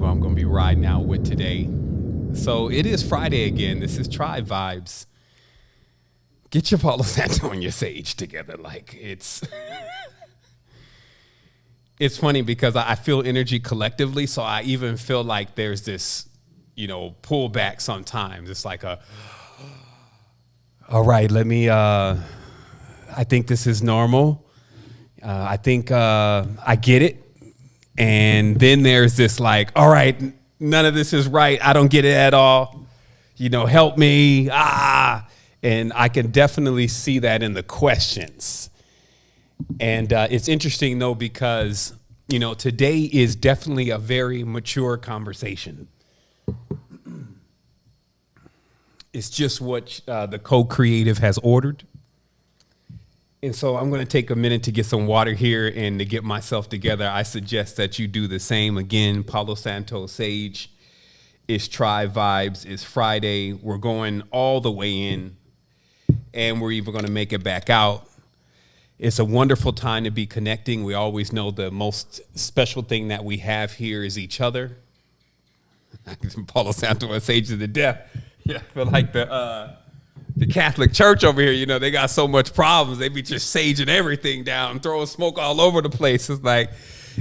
who I'm going to be riding out with today. So it is Friday again. This is Tribe Vibes. Get your Palo Santo and your sage together. Like it's it's funny because I feel energy collectively. So I even feel like there's this, pullback sometimes. It's like all right, let me, I think this is normal. I think I get it. And then there's this like, all right, none of this is right. I don't get it at all. Help me. And I can definitely see that in the questions. And it's interesting, though, because, today is definitely a very mature conversation. It's just what the co-creative has ordered. And so I'm going to take a minute to get some water here and to get myself together. I suggest that you do the same. Again, Palo Santo Sage is Tribe Vibes. It's Friday. We're going all the way in, and we're even going to make it back out. It's a wonderful time to be connecting. We always know the most special thing that we have here is each other. Palo Santo and Sage to the death. Yeah, I feel like the Catholic Church over here, they got so much problems. They be just saging everything down, throwing smoke all over the place. It's like,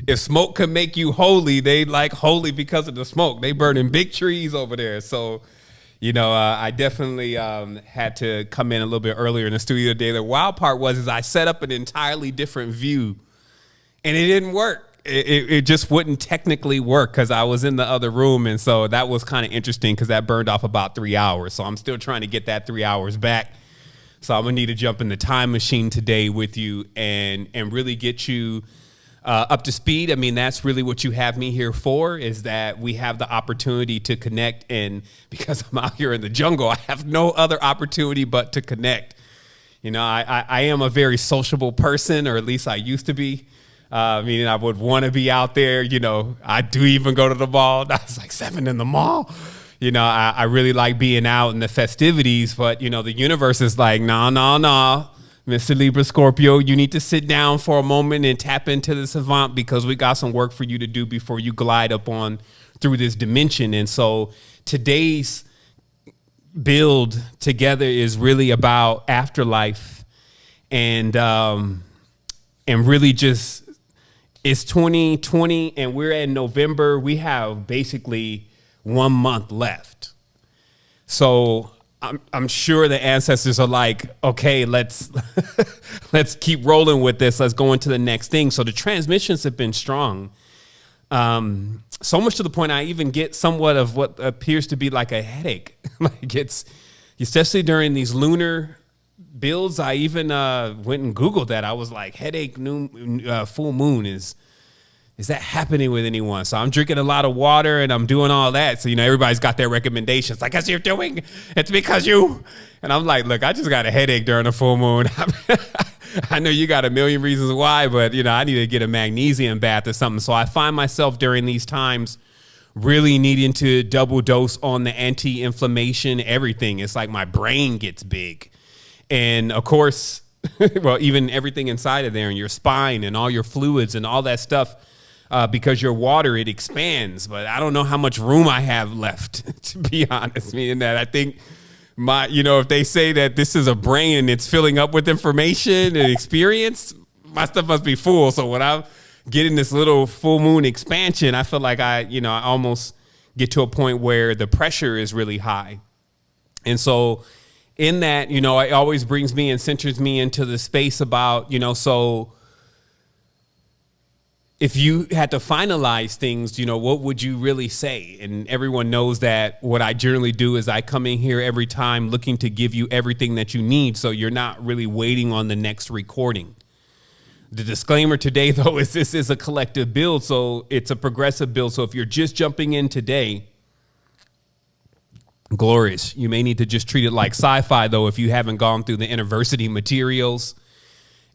if smoke can make you holy, they like holy because of the smoke. They burning big trees over there. So, I definitely had to come in a little bit earlier in the studio today. The wild part was I set up an entirely different view, and it didn't work. It just wouldn't technically work because I was in the other room. And so that was kind of interesting because that burned off about 3 hours. So I'm still trying to get that 3 hours back. So I'm going to need to jump in the time machine today with you and really get you up to speed. I mean, that's really what you have me here for, is that we have the opportunity to connect. And because I'm out here in the jungle, I have no other opportunity but to connect. I am a very sociable person, or at least I used to be. Meaning I would want to be out there. I do even go to the mall. I was like Sevan in the mall. I really like being out in the festivities, but, the universe is like, nah, Mr. Libra Scorpio, you need to sit down for a moment and tap into the savant because we got some work for you to do before you glide up on through this dimension. And so today's build together is really about afterlife and really just, it's 2020 and we're in November. We have basically 1 month left. So I'm sure the ancestors are like, okay, let's keep rolling with this. Let's go into the next thing. So the transmissions have been strong. So much to the point I even get somewhat of what appears to be like a headache. Like it's, especially during these lunar builds, I even went and Googled that. I was like, headache, full moon, is that happening with anyone? So I'm drinking a lot of water and I'm doing all that. So, everybody's got their recommendations. Like, as you're doing, it's because you. And I'm like, look, I just got a headache during a full moon. I know you got a million reasons why, but, I need to get a magnesium bath or something. So I find myself during these times really needing to double dose on the anti-inflammation, everything. It's like my brain gets big. And of course, well, even everything inside of there and your spine and all your fluids and all that stuff, because your water, it expands. But I don't know how much room I have left, to be honest. Meaning that I think if they say that this is a brain and it's filling up with information and experience, my stuff must be full. So when I'm getting this little full moon expansion, I feel like I almost get to a point where the pressure is really high. And so in that, it always brings me and centers me into the space about, so if you had to finalize things, what would you really say? And everyone knows that what I generally do is I come in here every time looking to give you everything that you need. So you're not really waiting on the next recording. The disclaimer today, though, is this is a collective build. So it's a progressive build. So if you're just jumping in today, glorious. You may need to just treat it like sci-fi, though, if you haven't gone through the university materials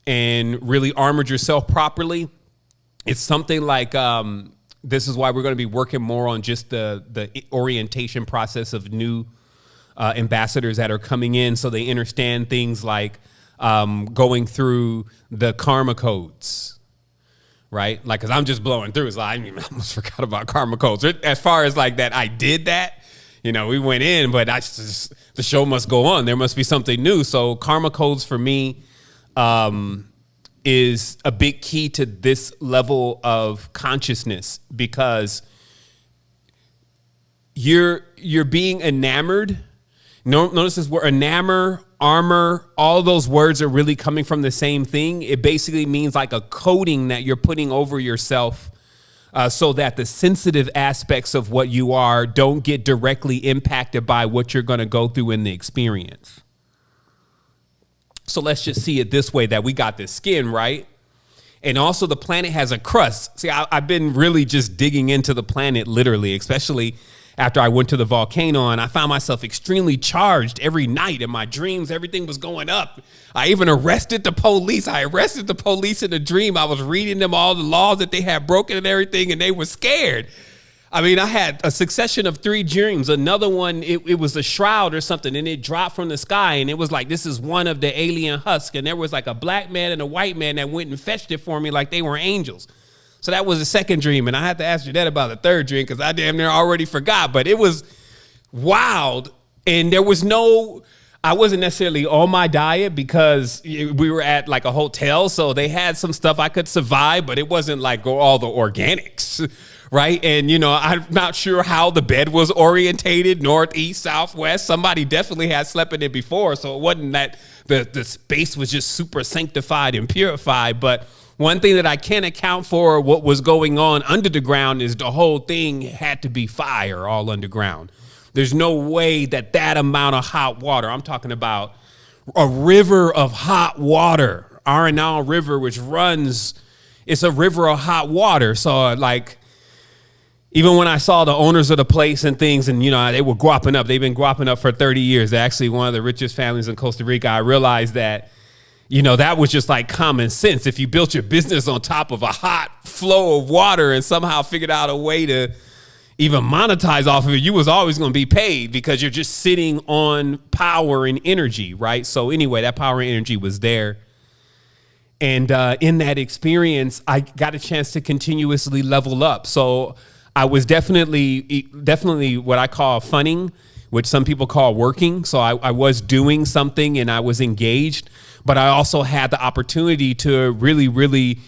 and really armored yourself properly. It's something like this is why we're going to be working more on just the orientation process of new ambassadors that are coming in so they understand things like going through the karma codes, right? Like, cause I'm just blowing through. So I almost forgot about karma codes. As far as like that, I did that. We went in, but the show must go on. There must be something new. So karma codes for me is a big key to this level of consciousness, because you're being enamored. Notice this word, enamor, armor, all those words are really coming from the same thing. It basically means like a coating that you're putting over yourself so that the sensitive aspects of what you are don't get directly impacted by what you're going to go through in the experience. So let's just see it this way, that we got this skin, right? And also the planet has a crust. See, I've been really just digging into the planet, literally, especially after I went to the volcano, and I found myself extremely charged every night in my dreams. Everything was going up. I even arrested the police. I arrested the police in a dream. I was reading them all the laws that they had broken and everything, and they were scared. I mean, I had a succession of 3 dreams. Another one, it was a shroud or something, and it dropped from the sky, and it was like, this is one of the alien husks, and there was like a black man and a white man that went and fetched it for me like they were angels. So that was the second dream, and I had to ask Jeanette about the third dream because I damn near already forgot, but it was wild, and there was I wasn't necessarily on my diet because we were at like a hotel, so they had some stuff I could survive, but it wasn't like all the organics, right? And, I'm not sure how the bed was orientated, north, east, south, west. Somebody definitely had slept in it before, so it wasn't that the space was just super sanctified and purified. But one thing that I can't account for what was going on under the ground is the whole thing had to be fire all underground. There's no way that amount of hot water, I'm talking about a river of hot water, Arenal River, which runs, it's a river of hot water. So like, even when I saw the owners of the place and things, and, they were guapping up, they've been guapping up for 30 years. They're actually one of the richest families in Costa Rica. I realized that, that was just like common sense. If you built your business on top of a hot flow of water and somehow figured out a way to even monetize off of it, you was always going to be paid because you're just sitting on power and energy, right? So anyway, that power and energy was there. And in that experience, I got a chance to continuously level up. So I was definitely what I call funning, which some people call working. So I was doing something and I was engaged, but I also had the opportunity to really, really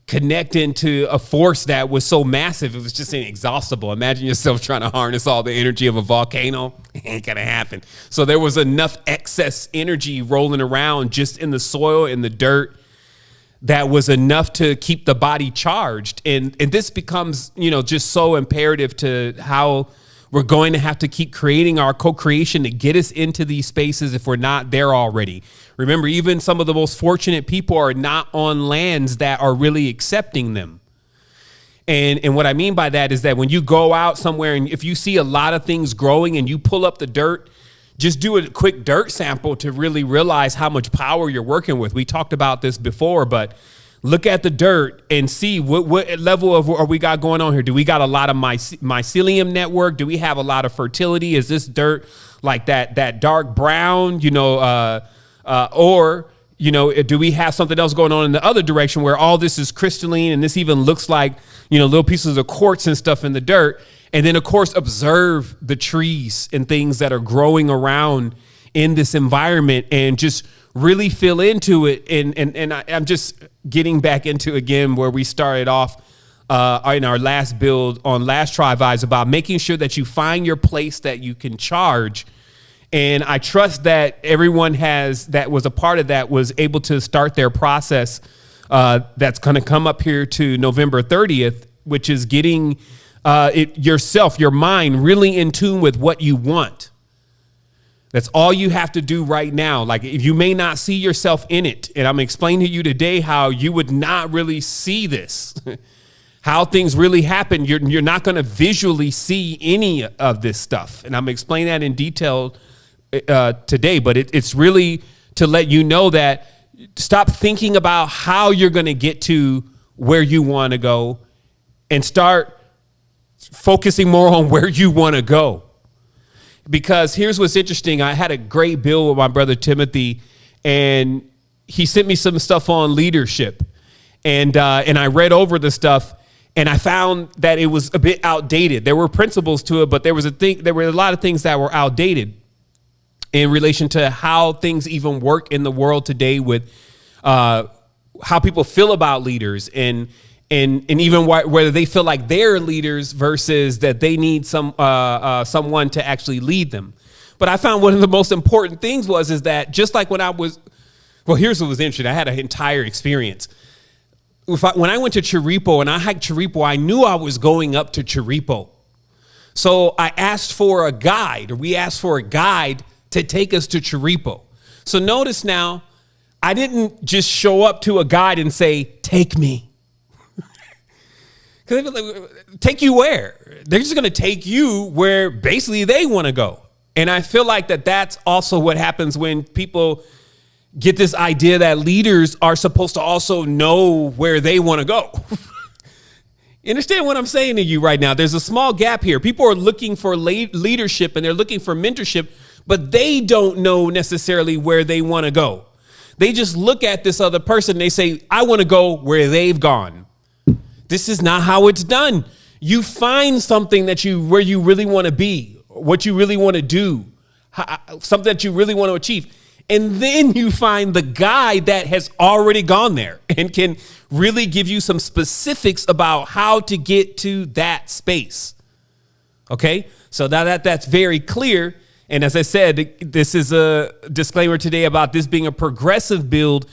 connect into a force that was so massive. It was just inexhaustible. Imagine yourself trying to harness all the energy of a volcano. It ain't gonna happen. So there was enough excess energy rolling around just in the soil, in the dirt, that was enough to keep the body charged. And this becomes, just so imperative to how we're going to have to keep creating our co-creation to get us into these spaces if we're not there already. Remember, even some of the most fortunate people are not on lands that are really accepting them. And what I mean by that is that when you go out somewhere and if you see a lot of things growing and you pull up the dirt, just do a quick dirt sample to really realize how much power you're working with. We talked about this before, but look at the dirt and see what level of what we got going on here. Do we got a lot of mycelium network? Do we have a lot of fertility? Is this dirt like that dark brown, or do we have something else going on in the other direction where all this is crystalline and this even looks like, little pieces of quartz and stuff in the dirt? And then, of course, observe the trees and things that are growing around in this environment and just really feel into it. And I'm just getting back into, again, where we started off in our last build on Last Try Vibes about making sure that you find your place that you can charge. And I trust that everyone that was a part of that was able to start their process that's going to come up here to November 30th, which is getting your mind really in tune with what you want. That's all you have to do right now. Like, if you may not see yourself in it, and I'm explaining to you today how you would not really see this, how things really happen. You're not going to visually see any of this stuff. And I'm explaining that in detail today, but it's really to let you know that stop thinking about how you're going to get to where you want to go and start focusing more on where you want to go. Because here's what's interesting. I had a great build with my brother Timothy, and he sent me some stuff on leadership. And I read over the stuff, and I found that it was a bit outdated. There were principles to it, but there were a lot of things that were outdated in relation to how things even work in the world today with how people feel about leaders and even whether they feel like they're leaders versus that they need someone to actually lead them. But I found one of the most important things is that just like when here's what was interesting. I had an entire experience. When I went to Chiripo and I hiked Chiripo, I knew I was going up to Chiripo. So I asked for a guide, or we asked for a guide to take us to Chiripo. So notice now, I didn't just show up to a guide and say, take me. Take you where? They're just going to take you where basically they want to go. And I feel like that's also what happens when people get this idea that leaders are supposed to also know where they want to go. You understand what I'm saying to you right now? There's a small gap here. People are looking for leadership and they're looking for mentorship, but they don't know necessarily where they want to go. They just look at this other person. And they say, I want to go where they've gone. This is not how it's done. You find something where you really want to be, what you really want to do, something that you really want to achieve. And then you find the guy that has already gone there and can really give you some specifics about how to get to that space. Okay, so now that's very clear. And as I said, this is a disclaimer today about this being a progressive build.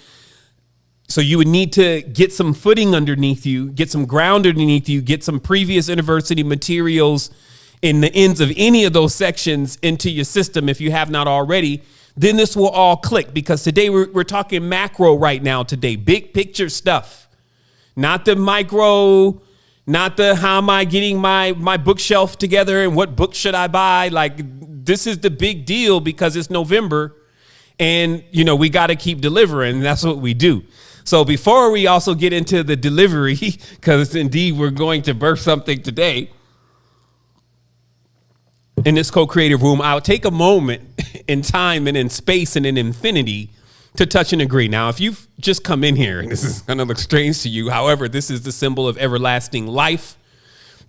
So you would need to get some footing underneath you, get some ground underneath you, get some previous university materials in the ends of any of those sections into your system if you have not already. Then this will all click, because today we're talking macro right now today, big picture stuff, not the micro, not the how am I getting my bookshelf together and what book should I buy? Like, this is the big deal because it's November and, we got to keep delivering. That's what we do. So before we also get into the delivery, because indeed we're going to birth something today in this co-creative room, I'll take a moment in time and in space and in infinity to touch and agree. Now, if you've just come in here and this is going to look strange to you, however, this is the symbol of everlasting life.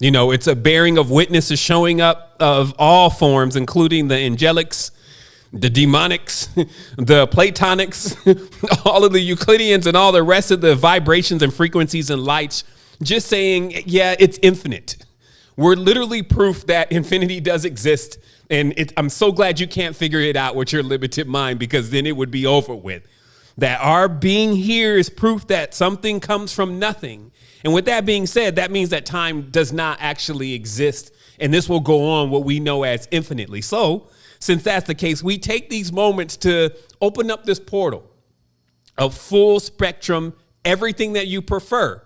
It's a bearing of witnesses showing up of all forms, including the angelics, the demonics, the platonics, all of the Euclideans and all the rest of the vibrations and frequencies and lights, just saying, yeah, it's infinite. We're literally proof that infinity does exist. And I'm so glad you can't figure it out with your limited mind, because then it would be over with. That our being here is proof that something comes from nothing. And with that being said, that means that time does not actually exist. And this will go on what we know as infinitely. So since that's the case, we take these moments to open up this portal of full spectrum, everything that you prefer.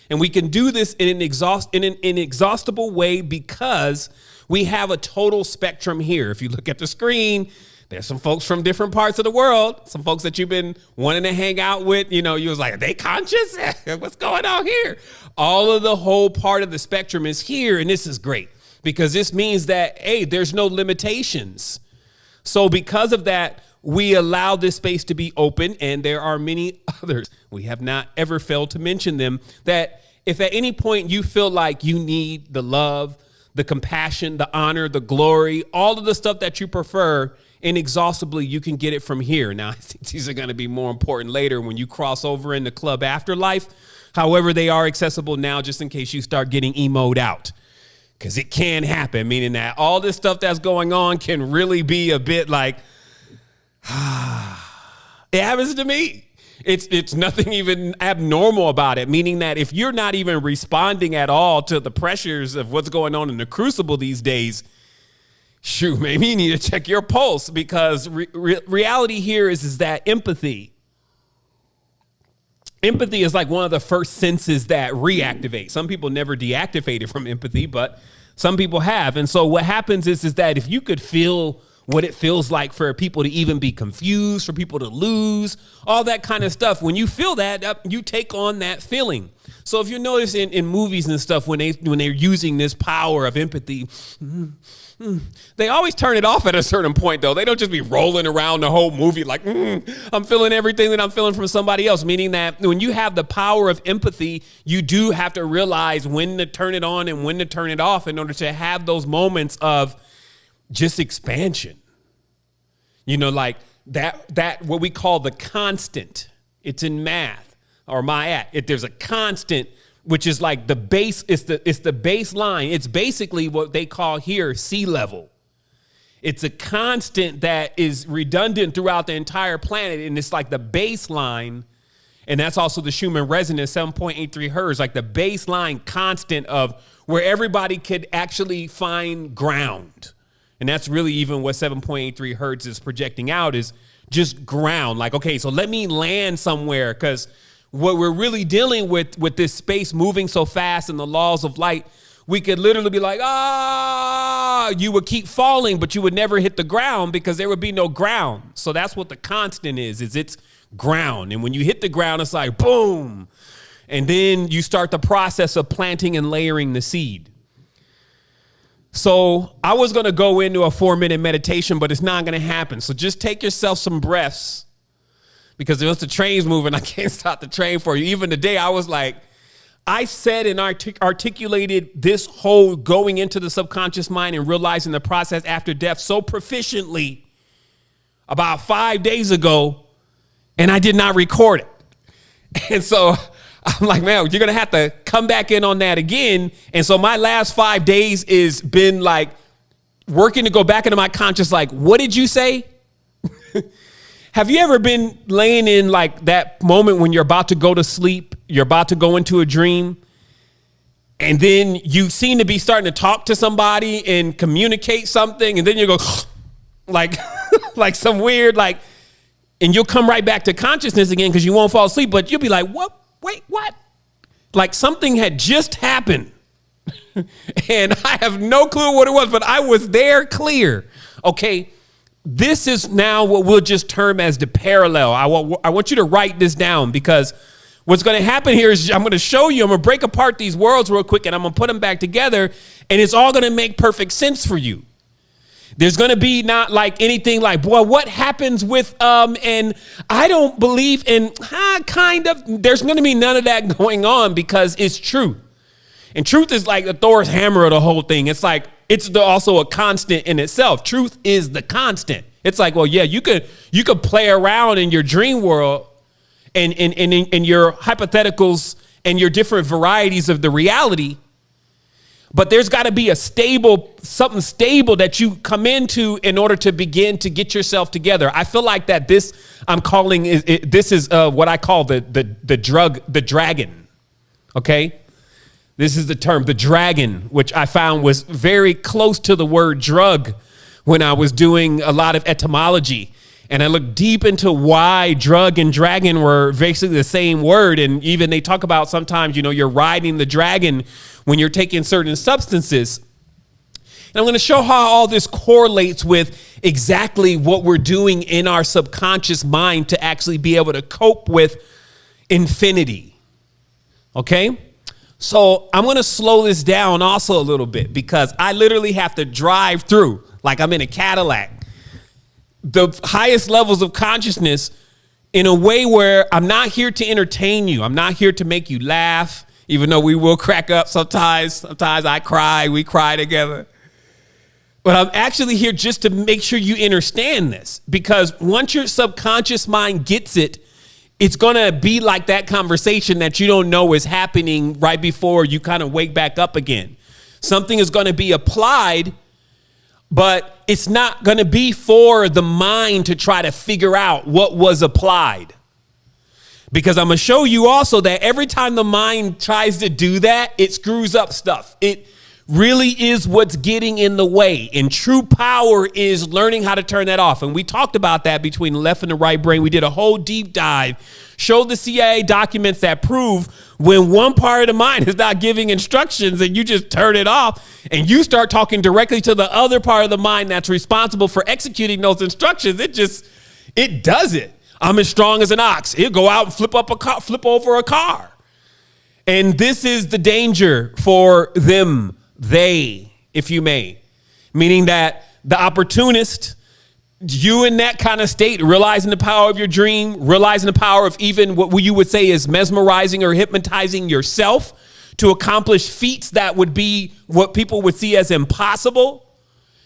And we can do this in an inexhaustible way because we have a total spectrum here. If you look at the screen, there's some folks from different parts of the world, some folks that you've been wanting to hang out with. You was like, are they conscious? What's going on here? All of the whole part of the spectrum is here. And this is great because this means that, hey, there's no limitations. So because of that, we allow this space to be open, and there are many others. We have not ever failed to mention them, that if at any point you feel like you need the love, the compassion, the honor, the glory, all of the stuff that you prefer, inexhaustibly, you can get it from here. Now, I think these are going to be more important later when you cross over in the club afterlife. However, they are accessible now just in case you start getting emoed out. Because it can happen, meaning that all this stuff that's going on can really be a bit like, it happens to me. It's nothing even abnormal about it, meaning that if you're not even responding at all to the pressures of what's going on in the crucible these days, shoot, maybe you need to check your pulse, because reality here is that empathy is like one of the first senses that reactivate. Some people never deactivated from empathy, but some people have. And so what happens is that if you could feel what it feels like for people to even be confused, for people to lose, all that kind of stuff. When you feel that, you take on that feeling. So if you notice in movies and stuff, when they're using this power of empathy, they always turn it off at a certain point, though. They don't just be rolling around the whole movie like, I'm feeling everything that I'm feeling from somebody else, meaning that when you have the power of empathy, you do have to realize when to turn it on and when to turn it off in order to have those moments of just expansion. You know, like that what we call the constant. It's in math or if there's a constant, which is like the base, it's the baseline. It's basically what they call here sea level. It's a constant that is redundant throughout the entire planet, and it's like the baseline, and that's also the Schumann resonance, 7.83 hertz, like the baseline constant of where everybody could actually find ground. And that's really even what 7.83 hertz is projecting out, is just ground. Like, okay, so let me land somewhere, because what we're really dealing with this space moving so fast and the laws of light, we could literally be like, you would keep falling, but you would never hit the ground because there would be no ground. So that's what the constant is it's ground. And when you hit the ground, it's like, boom. And then you start the process of planting and layering the seed. So I was going to go into a 4-minute meditation, but it's not going to happen. So just take yourself some breaths, because once the train's moving, I can't stop the train for you. Even today, I was like, I said and articulated this whole going into the subconscious mind and realizing the process after death so proficiently about 5 days ago, and I did not record it. And so I'm like, man, you're going to have to come back in on that again. And so my last 5 days is been like working to go back into my conscious, like, what did you say? Have you ever been laying in like that moment when you're about to go to sleep, you're about to go into a dream, and then you seem to be starting to talk to somebody and communicate something, and then you go like, like some weird, like, and you'll come right back to consciousness again because you won't fall asleep, but you'll be like, what? Wait, what? Like something had just happened and I have no clue what it was, but I was there clear. Okay. This is now what we'll just term as the parallel. I want you to write this down, because what's going to happen here is I'm going to show you, I'm going to break apart these worlds real quick, and I'm going to put them back together, and it's all going to make perfect sense for you. There's going to be not like anything like, boy, what happens with, and I don't believe in, kind of, there's going to be none of that going on, because it's truth. And truth is like the Thor's hammer of the whole thing. It's like, it's also a constant in itself. Truth is the constant. It's like, well, yeah, you could play around in your dream world and in your hypotheticals and your different varieties of the reality, but there's got to be something stable that you come into in order to begin to get yourself together. I feel like that this I'm calling this is what I call the dragon. Okay. This is the term, the dragon, which I found was very close to the word drug when I was doing a lot of etymology. And I looked deep into why drug and dragon were basically the same word. And even they talk about sometimes, you're riding the dragon when you're taking certain substances. And I'm going to show how all this correlates with exactly what we're doing in our subconscious mind to actually be able to cope with infinity. Okay? So I'm going to slow this down also a little bit, because I literally have to drive through like I'm in a Cadillac, the highest levels of consciousness in a way where I'm not here to entertain you. I'm not here to make you laugh, even though we will crack up sometimes. Sometimes I cry. We cry together. But I'm actually here just to make sure you understand this, because once your subconscious mind gets it, it's going to be like that conversation that you don't know is happening right before you kind of wake back up again. Something is going to be applied, but it's not going to be for the mind to try to figure out what was applied. Because I'm going to show you also that every time the mind tries to do that, it screws up stuff. It really is what's getting in the way. And true power is learning how to turn that off. And we talked about that between the left and the right brain. We did a whole deep dive, showed the CIA documents that prove When one part of the mind is not giving instructions and you just turn it off and you start talking directly to the other part of the mind that's responsible for executing those instructions, it does it. I'm as strong as an ox. It'll go out and flip over a car. And this is the danger for them, they, if you may, meaning that the opportunist, you in that kind of state, realizing the power of your dream, realizing the power of even what you would say is mesmerizing or hypnotizing yourself to accomplish feats that would be what people would see as impossible.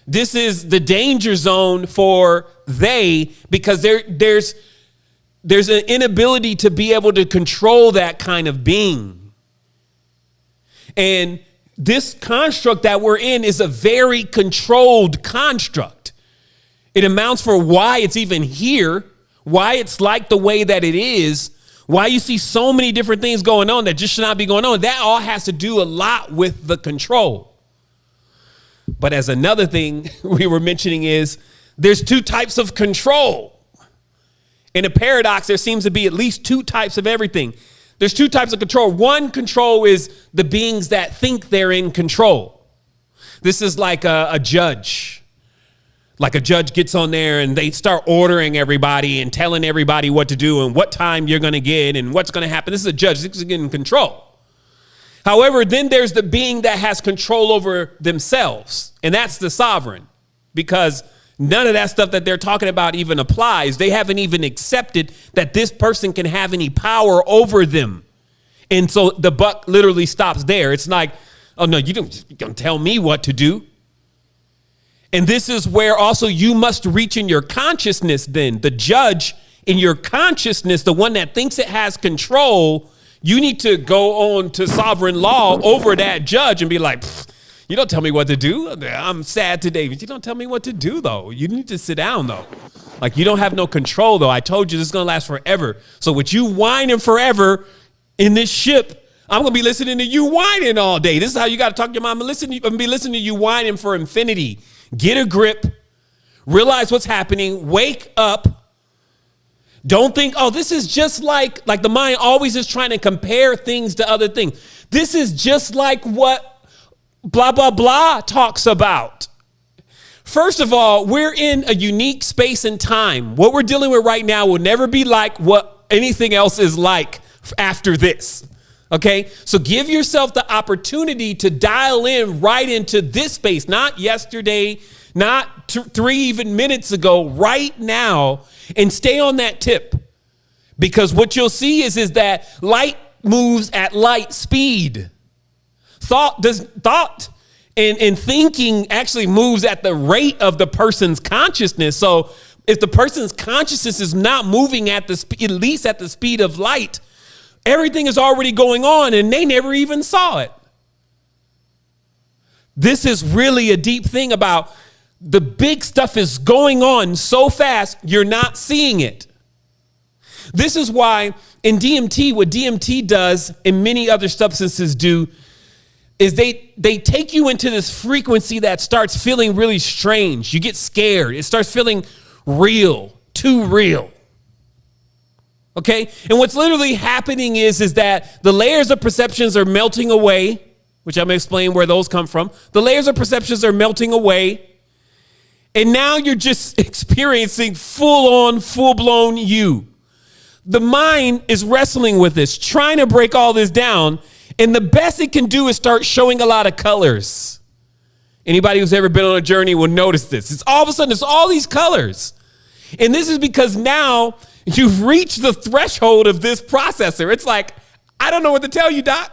This is the danger zone for they, because there's an inability to be able to control that kind of being. And this construct that we're in is a very controlled construct. It amounts for why it's even here, why it's like the way that it is, why you see so many different things going on that just should not be going on. That all has to do a lot with the control. But as another thing we were mentioning is there's two types of control. In a paradox, there seems to be at least two types of everything. There's two types of control. One control is the beings that think they're in control. This is like a judge. Like a judge gets on there and they start ordering everybody and telling everybody what to do and what time you're going to get and what's going to happen. This is a judge. This is getting control. However, then there's the being that has control over themselves. And that's the sovereign, because none of that stuff that they're talking about even applies. They haven't even accepted that this person can have any power over them. And so the buck literally stops there. It's like, oh, no, you're going to tell me what to do. And this is where also you must reach in your consciousness then. The judge in your consciousness, the one that thinks it has control, you need to go on to sovereign law over that judge and be like, you don't tell me what to do. I'm sad today, but you don't tell me what to do, though. You need to sit down, though. Like, you don't have no control, though. I told you this is going to last forever. So with you whining forever in this ship, I'm going to be listening to you whining all day. This is how you got to talk to your mom. I'm going to be listening to you whining for infinity. Get a grip. Realize what's happening. Wake up. Don't think, oh, this is just like the mind always is trying to compare things to other things. This is just like what blah, blah, blah talks about. First of all, we're in a unique space and time. What we're dealing with right now will never be like what anything else is like after this. Okay, so give yourself the opportunity to dial in right into this space, not yesterday, not 3 even minutes ago, right now, and stay on that tip. Because what you'll see is that light moves at light speed. Thought and thinking actually moves at the rate of the person's consciousness. So if the person's consciousness is not moving at least at the speed of light, everything is already going on and they never even saw it. This is really a deep thing about the big stuff is going on so fast, you're not seeing it. This is why in DMT, what DMT does and many other substances do is they take you into this frequency that starts feeling really strange. You get scared. It starts feeling real, too real. Okay, and what's literally happening is that the layers of perceptions are melting away, which I'm going to explain where those come from. The layers of perceptions are melting away, and now you're just experiencing full-blown you. The mind is wrestling with this, trying to break all this down, and the best it can do is start showing a lot of colors. Anybody who's ever been on a journey will notice this. It's all of a sudden, it's all these colors. And this is because now you've reached the threshold of this processor. It's like, I don't know what to tell you, Doc.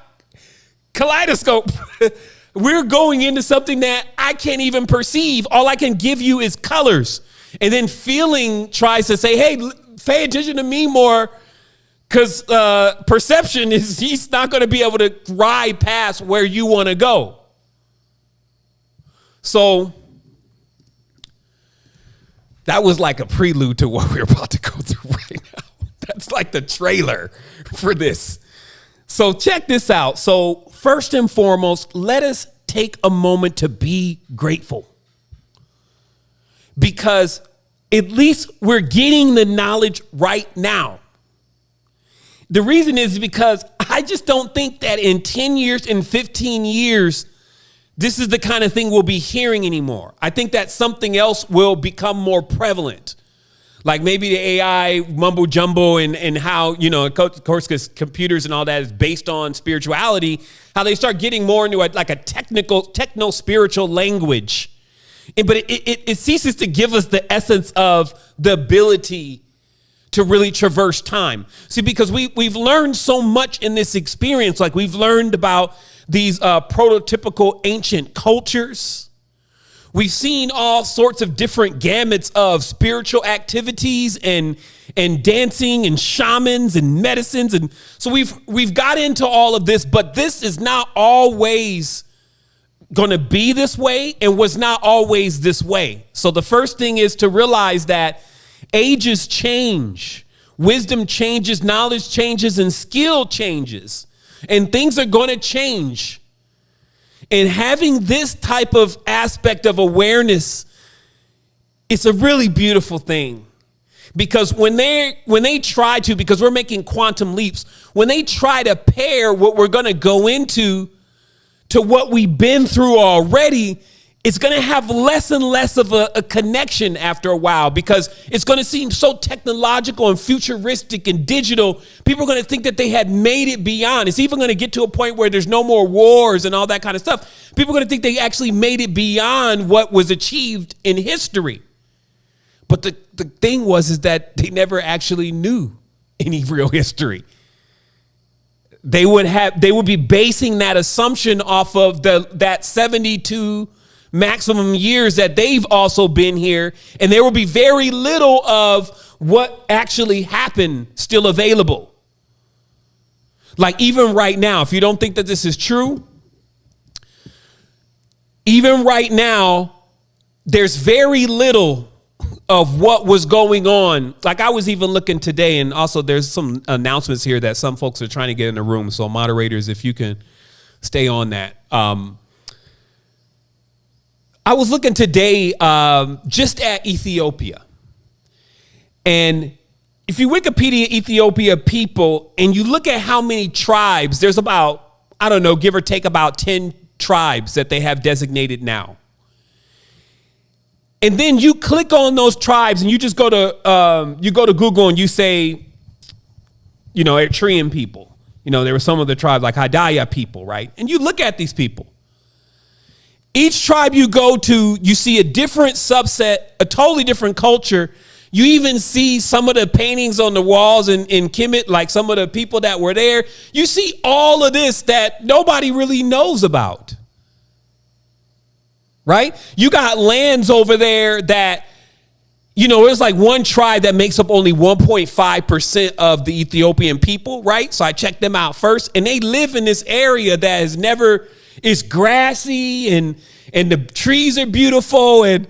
Kaleidoscope. We're going into something that I can't even perceive. All I can give you is colors. And then feeling tries to say, hey, pay attention to me more, because perception is, he's not going to be able to ride past where you want to go. So that was like a prelude to what we're about to go through right now. That's like the trailer for this. So check this out. So first and foremost, let us take a moment to be grateful, because at least we're getting the knowledge right now. The reason is because I just don't think that in 10 years, in 15 years, this is the kind of thing we'll be hearing anymore. I think that something else will become more prevalent. Like maybe the AI mumbo jumbo and how, of course, because computers and all that is based on spirituality, how they start getting more into like a techno spiritual language. But it ceases to give us the essence of the ability to really traverse time. See, because we've learned so much in this experience. Like we've learned about these prototypical ancient cultures. We've seen all sorts of different gamuts of spiritual activities and dancing and shamans and medicines. And so we've got into all of this, but this is not always going to be this way and was not always this way. So the first thing is to realize that ages change, wisdom changes, knowledge changes, and skill changes. And things are going to change. And having this type of aspect of awareness, it's a really beautiful thing. Because when they try to, because we're making quantum leaps, when they try to pair what we're going to go into to what we've been through already, it's going to have less and less of a connection after a while, because it's going to seem so technological and futuristic and digital. People are going to think that they had made it beyond. It's even going to get to a point where there's no more wars and all that kind of stuff. People are going to think they actually made it beyond what was achieved in history. But the thing is that they never actually knew any real history. They would be basing that assumption off of that 72 maximum years that they've also been here, and there will be very little of what actually happened still available. Like even right now, if you don't think that this is true, even right now, there's very little of what was going on. Like I was even looking today, and also there's some announcements here that some folks are trying to get in the room. So moderators, if you can stay on that. I was looking today just at Ethiopia. And if you Wikipedia Ethiopia people and you look at how many tribes, there's about, I don't know, give or take about 10 tribes that they have designated now. And then you click on those tribes and you just go to Google and you say, Eritrean people. There were some of the tribes like Hadaya people, right? And you look at these people. Each tribe you go to, you see a different subset, a totally different culture. You even see some of the paintings on the walls in Kemet, like some of the people that were there. You see all of this that nobody really knows about. Right? You got lands over there that, there's like one tribe that makes up only 1.5% of the Ethiopian people, right? So I checked them out first, and they live in this area that has never... It's grassy and the trees are beautiful. And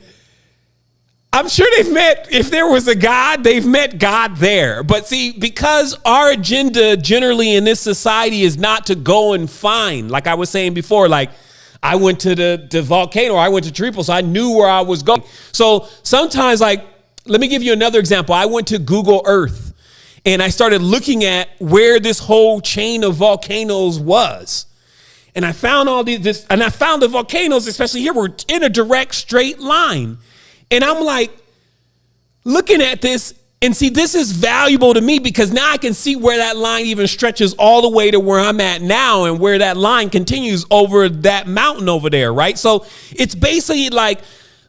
I'm sure if there was a God, they've met God there. But see, because our agenda generally in this society is not to go and find, like I was saying before, like I went to the volcano, or I went to Tripoli, so I knew where I was going. So sometimes, like, let me give you another example. I went to Google Earth and I started looking at where this whole chain of volcanoes was. And I found and I found the volcanoes, especially here, were in a direct straight line. And I'm like, looking at this, and see, this is valuable to me because now I can see where that line even stretches all the way to where I'm at now and where that line continues over that mountain over there, right? So it's basically like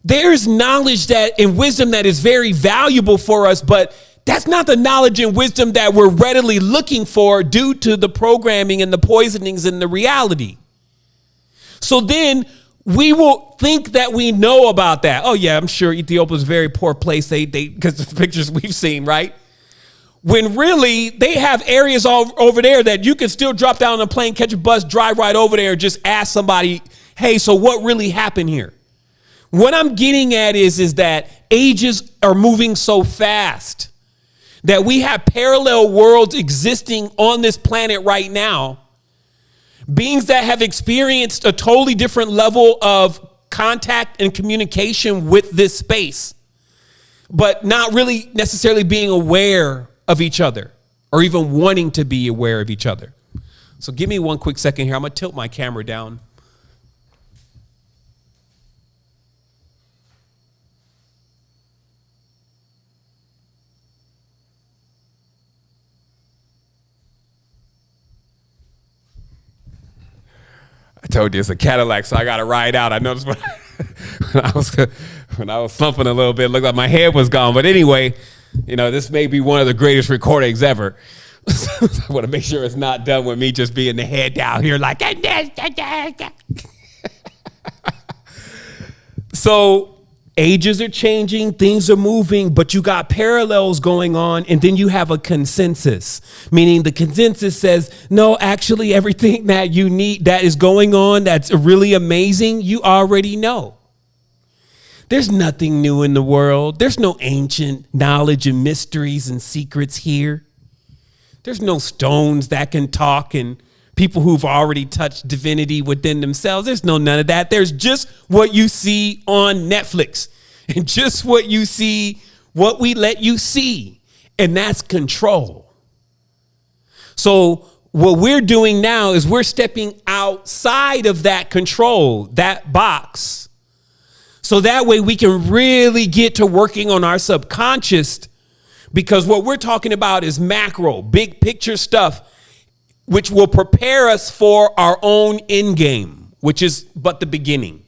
there's knowledge and wisdom that is very valuable for us, but that's not the knowledge and wisdom that we're readily looking for due to the programming and the poisonings and the reality. So then we will think that we know about that. Oh yeah, I'm sure Ethiopia is a very poor place. They because of the pictures we've seen, right? When really they have areas all over there that you can still drop down on a plane, catch a bus, drive right over there, and just ask somebody, hey, so what really happened here? What I'm getting at is that ages are moving so fast that we have parallel worlds existing on this planet right now. Beings that have experienced a totally different level of contact and communication with this space, but not really necessarily being aware of each other or even wanting to be aware of each other. So give me one quick second here. I'm going to tilt my camera down. I told you it's a Cadillac, so I got to ride out. I noticed when I was slumping a little bit, it looked like my head was gone. But anyway, this may be one of the greatest recordings ever. I want to make sure it's not done with me just being the head down here like. So ages are changing, things are moving, but you got parallels going on, and then you have a consensus, meaning the consensus says, no, actually everything that you need that is going on that's really amazing, you already know. There's nothing new in the world. There's no ancient knowledge and mysteries and secrets here. There's no stones that can talk and people who've already touched divinity within themselves. There's none of that. There's just what you see on Netflix and just what you see, what we let you see. And that's control. So what we're doing now is we're stepping outside of that control, that box. So that way we can really get to working on our subconscious, because what we're talking about is macro, big picture stuff, which will prepare us for our own end game, which is but the beginning.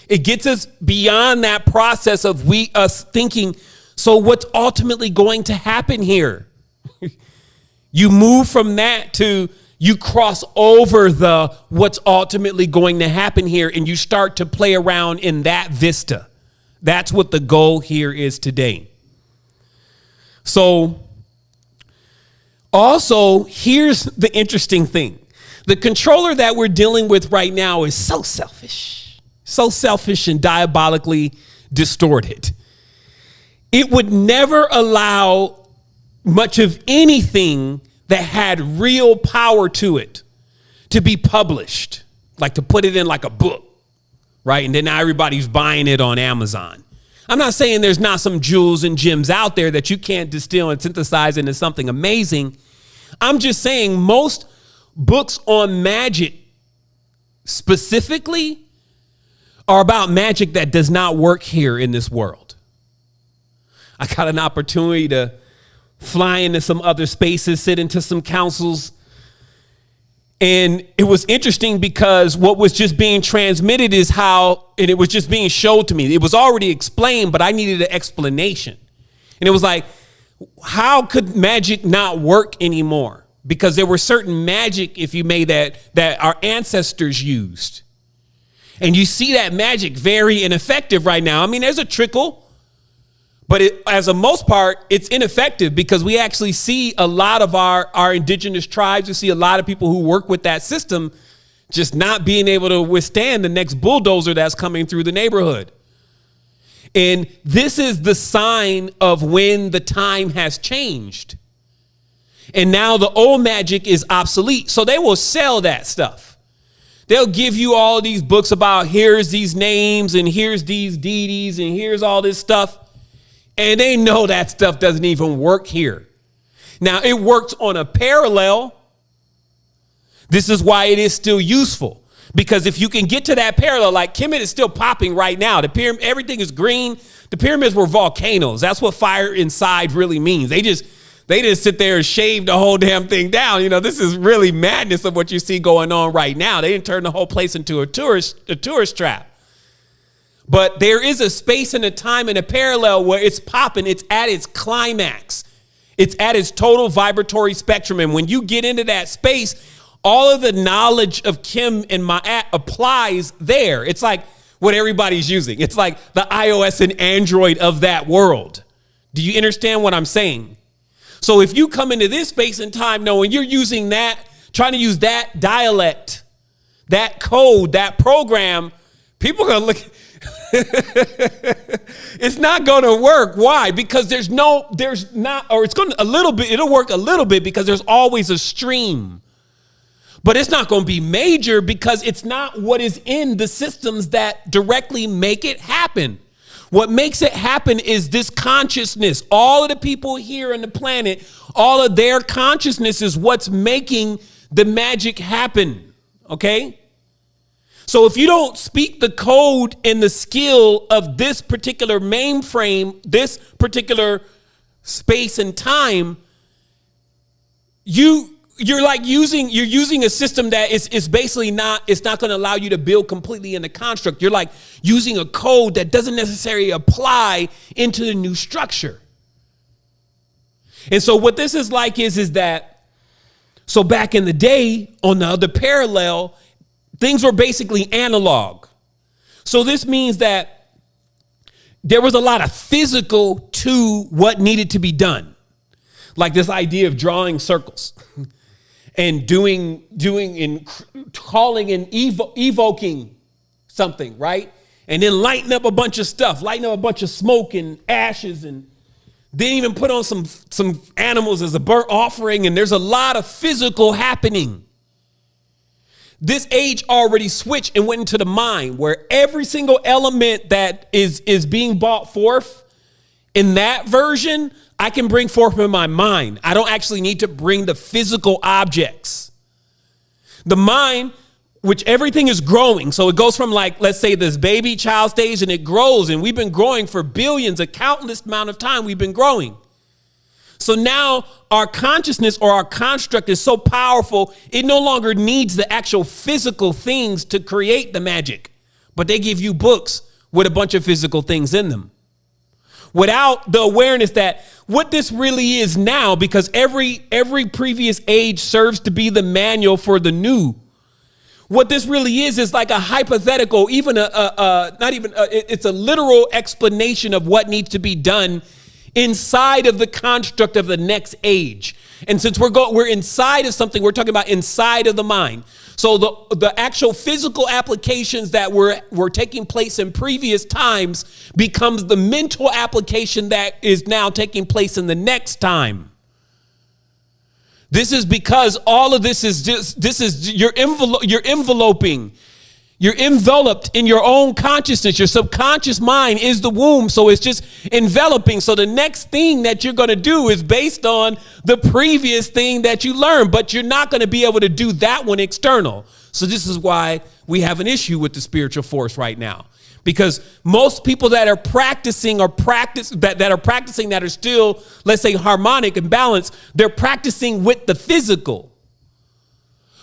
It gets us beyond that process of us thinking, so what's ultimately going to happen here? You move from that to you cross over the what's ultimately going to happen here, and you start to play around in that vista. That's what the goal here is today. So also, here's the interesting thing. The controller that we're dealing with right now is so selfish and diabolically distorted. It would never allow much of anything that had real power to it to be published, like to put it in like a book, right? And then now everybody's buying it on Amazon. I'm not saying there's not some jewels and gems out there that you can't distill and synthesize into something amazing. I'm just saying most books on magic specifically are about magic that does not work here in this world. I got an opportunity to fly into some other spaces, sit into some councils. And it was interesting because what was just being transmitted is how, and it was just being showed to me. It was already explained, but I needed an explanation. And it was like, how could magic not work anymore? Because there were certain magic, if you may, that our ancestors used. And you see that magic very ineffective right now. I mean, there's a trickle. But as a most part, it's ineffective because we actually see a lot of our indigenous tribes. We see a lot of people who work with that system just not being able to withstand the next bulldozer that's coming through the neighborhood. And this is the sign of when the time has changed. And now the old magic is obsolete. So they will sell that stuff. They'll give you all these books about here's these names and here's these deities and here's all this stuff. And they know that stuff doesn't even work here. Now, it works on a parallel. This is why it is still useful. Because if you can get to that parallel, like Kemet is still popping right now. The pyramid, everything is green. The pyramids were volcanoes. That's what fire inside really means. They just sit there and shave the whole damn thing down. You know, this is really madness of what you see going on right now. They didn't turn the whole place into a tourist trap. But there is a space and a time and a parallel where it's popping. It's at its climax. It's at its total vibratory spectrum. And when you get into that space, all of the knowledge of Kim and Ma'at applies there. It's like what everybody's using. It's like the iOS and Android of that world. Do you understand what I'm saying? So if you come into this space and time knowing you're using that, trying to use that dialect, that code, that program, people are going to look. It's not going to work. Why? Because it'll work a little bit because there's always a stream. But it's not going to be major because it's not what is in the systems that directly make it happen. What makes it happen is this consciousness. All of the people here on the planet, all of their consciousness is what's making the magic happen. Okay. So if you don't speak the code and the skill of this particular mainframe, this particular space and time, you're using a system that is basically it's not going to allow you to build completely in the construct. You're like using a code that doesn't necessarily apply into the new structure. And so what this is like is that, so back in the day on the other parallel, things were basically analog. So this means that there was a lot of physical to what needed to be done. Like this idea of drawing circles and doing and calling and evoking something, right? And then lighting up a bunch of stuff, lighting up a bunch of smoke and ashes, and then even put on some animals as a burnt offering. And there's a lot of physical happening. This age already switched and went into the mind, where every single element that is being brought forth in that version, I can bring forth in my mind. I don't actually need to bring the physical objects. The mind, which everything is growing. So it goes from, like, let's say this baby child stage, and it grows. And we've been growing for billions, a countless amount of time we've been growing. So now our consciousness or our construct is so powerful, it no longer needs the actual physical things to create the magic. But they give you books with a bunch of physical things in them, without the awareness that what this really is now, because every previous age serves to be the manual for the new. What this really is like a hypothetical, even it's a literal explanation of what needs to be done inside of the construct of the next age. And since we're inside of something, we're talking about inside of the mind. So the actual physical applications that were taking place in previous times becomes the mental application that is now taking place in the next time. This is because all of this is you're enveloping. You're enveloped in your own consciousness. Your subconscious mind is the womb. So it's just enveloping. So the next thing that you're going to do is based on the previous thing that you learned, but you're not going to be able to do that one external. So this is why we have an issue with the spiritual force right now, because most people that are practicing that are still, let's say, harmonic and balanced, they're practicing with the physical.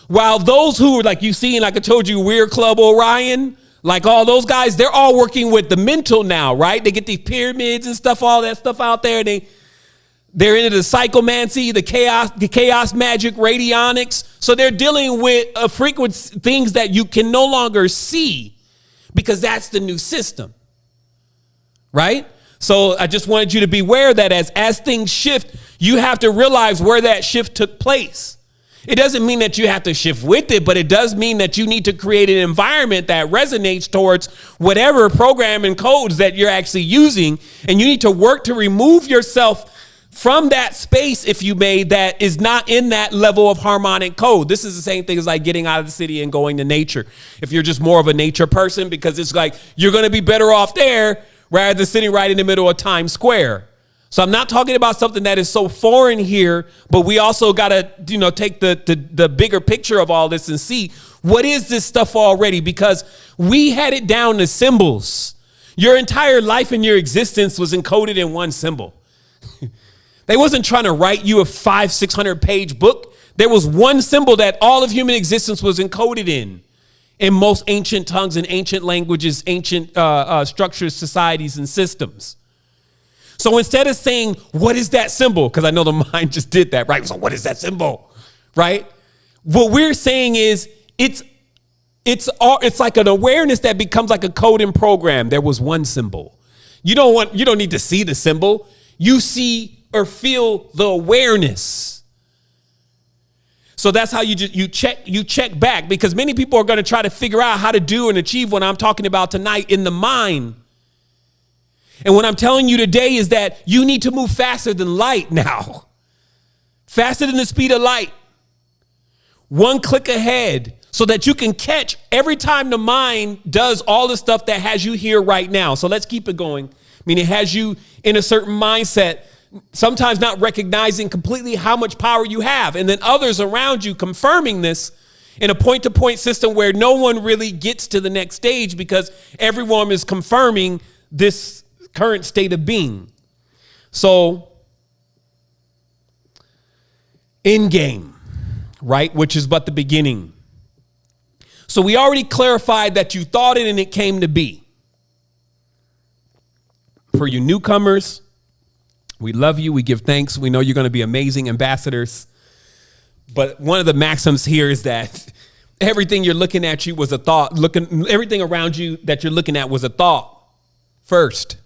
While those who are, like you see, like I told you, Weird Club Orion, like all those guys, they're all working with the mental now, right? They get these pyramids and stuff, all that stuff out there. They're into the psychomancy, the chaos magic, radionics. So they're dealing with frequency things that you can no longer see, because that's the new system, right? So I just wanted you to be aware that as things shift, you have to realize where that shift took place. It doesn't mean that you have to shift with it, but it does mean that you need to create an environment that resonates towards whatever program and codes that you're actually using. And you need to work to remove yourself from that space, if you may, that is not in that level of harmonic code. This is the same thing as like getting out of the city and going to nature. If you're just more of a nature person, because it's like you're going to be better off there rather than sitting right in the middle of Times Square. So I'm not talking about something that is so foreign here, but we also got to, take the bigger picture of all this and see what is this stuff already, because we had it down to symbols. Your entire life and your existence was encoded in one symbol. They wasn't trying to write you a 500-600 page book. There was one symbol that all of human existence was encoded in most ancient tongues and ancient languages, ancient structures, societies, and systems. So instead of saying, what is that symbol? Because I know the mind just did that, right? So what is that symbol, right? What we're saying is it's like an awareness that becomes like a code and program. There was one symbol. You don't need to see the symbol. You see or feel the awareness. So that's how you check back, because many people are going to try to figure out how to do and achieve what I'm talking about tonight in the mind. And what I'm telling you today is that you need to move faster than light now. Faster than the speed of light. One click ahead, so that you can catch every time the mind does all the stuff that has you here right now. So let's keep it going. I mean, it has you in a certain mindset sometimes not recognizing completely how much power you have. And then others around you confirming this in a point-to-point system where no one really gets to the next stage because everyone is confirming this current state of being. So, in game, right, which is but the beginning. So we already clarified that you thought it and it came to be. For you newcomers, we love you. We give thanks. We know you're going to be amazing ambassadors. But one of the maxims here is that everything you're looking at you was a thought. Everything around you that you're looking at was a thought first.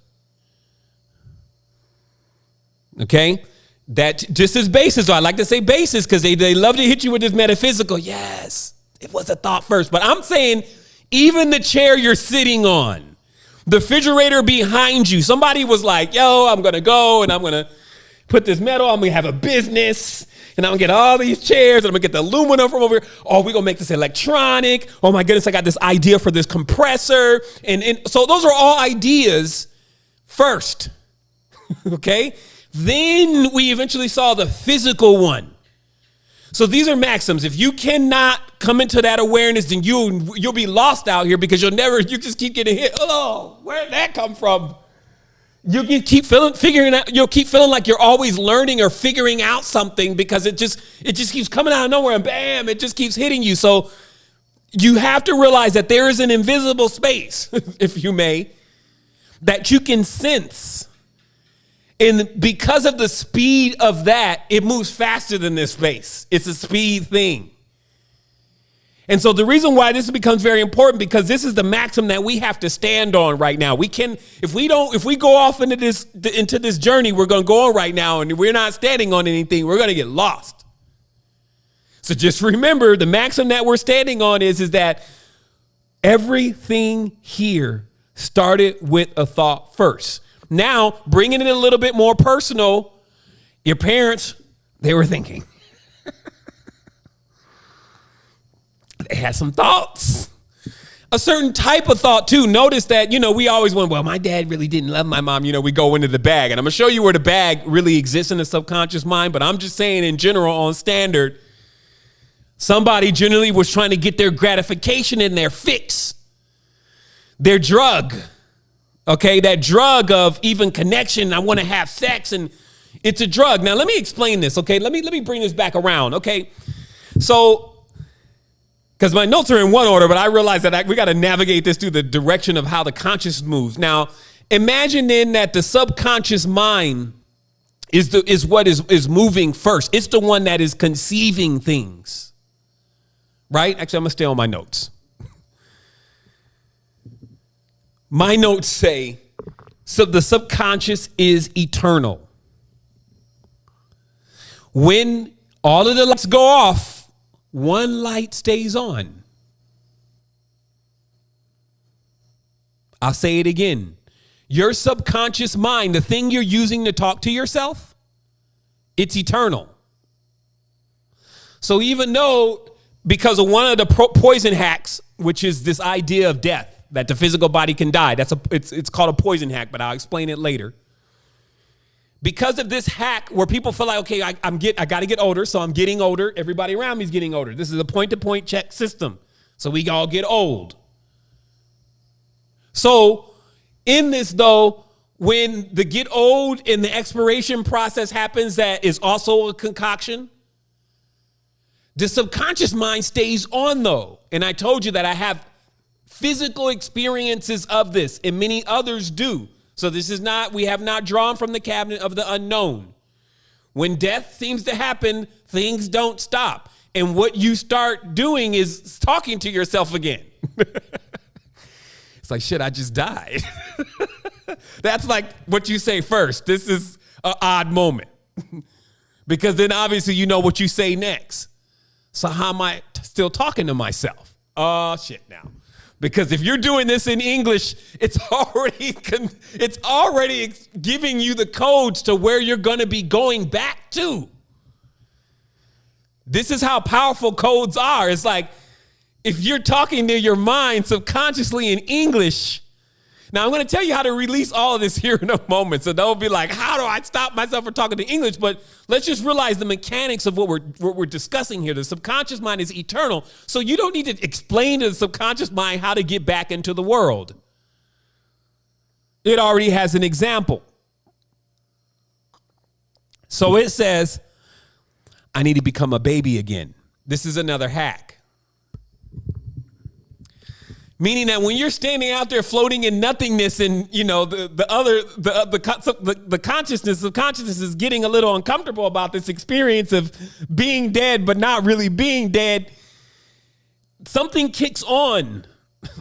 Okay? That just as basis, or I like to say basis because they love to hit you with this metaphysical. Yes, it was a thought first. But I'm saying even the chair you're sitting on, the refrigerator behind you, somebody was like, yo, I'm going to go and I'm going to put this metal. I'm going to have a business and I'm going to get all these chairs and I'm going to get the aluminum from over here. Oh, we're going to make this electronic. Oh, my goodness, I got this idea for this compressor. And so those are all ideas first. Okay? Then we eventually saw the physical one. So these are maxims. If you cannot come into that awareness, then you'll be lost out here because you just keep getting hit. Oh, where did that come from? You'll keep feeling like you're always learning or figuring out something because it just keeps coming out of nowhere and bam, it just keeps hitting you. So you have to realize that there is an invisible space, if you may, that you can sense. And because of the speed of that, it moves faster than this space. It's a speed thing. And so the reason why this becomes very important, because this is the maxim that we have to stand on right now. If we go off into this journey we're going to go on right now and we're not standing on anything, we're going to get lost. So just remember the maxim that we're standing on is that everything here started with a thought first. Now, bringing it a little bit more personal, your parents, they were thinking. They had some thoughts. A certain type of thought, too. Notice that, we always went, well, my dad really didn't love my mom. We go into the bag. And I'm going to show you where the bag really exists in the subconscious mind. But I'm just saying in general, on standard, somebody generally was trying to get their gratification in their fix, their drug. Okay, that drug of even connection. I want to have sex, and it's a drug. Now, let me explain this. Okay, let me bring this back around. Okay, so because my notes are in one order, but I realize that we got to navigate this through the direction of how the conscious moves. Now, imagine then that the subconscious mind is what is moving first. It's the one that is conceiving things, right? Actually, I'm gonna stay on my notes. My notes say, so the subconscious is eternal. When all of the lights go off, one light stays on. I'll say it again. Your subconscious mind, the thing you're using to talk to yourself, it's eternal. So even though, because of one of the poison hacks, which is this idea of death, that the physical body can die. It's called a poison hack, but I'll explain it later. Because of this hack where people feel like, okay, I got to get older, so I'm getting older. Everybody around me is getting older. This is a point-to-point check system. So we all get old. So in this, though, when the get old and the expiration process happens, that is also a concoction. The subconscious mind stays on, though. And I told you that I have physical experiences of this, and many others do. So this is not, we have not drawn from the cabinet of the unknown. When death seems to happen, things don't stop. And what you start doing is talking to yourself again. It's like, shit, I just died. That's like what you say first. This is an odd moment. Because then obviously you know what you say next. So how am I still talking to myself? Oh, shit now. Because if you're doing this in English, it's already giving you the codes to where you're going to be going back to. This is how powerful codes are. It's like if you're talking to your mind subconsciously in English, Now, I'm going to tell you how to release all of this here in a moment. So don't be like, how do I stop myself from talking to English? But let's just realize the mechanics of what we're discussing here. The subconscious mind is eternal. So you don't need to explain to the subconscious mind how to get back into the world. It already has an example. So it says, I need to become a baby again. This is another hack. Meaning that when you're standing out there floating in nothingness and, you know, the consciousness of consciousness is getting a little uncomfortable about this experience of being dead, but not really being dead, something kicks on.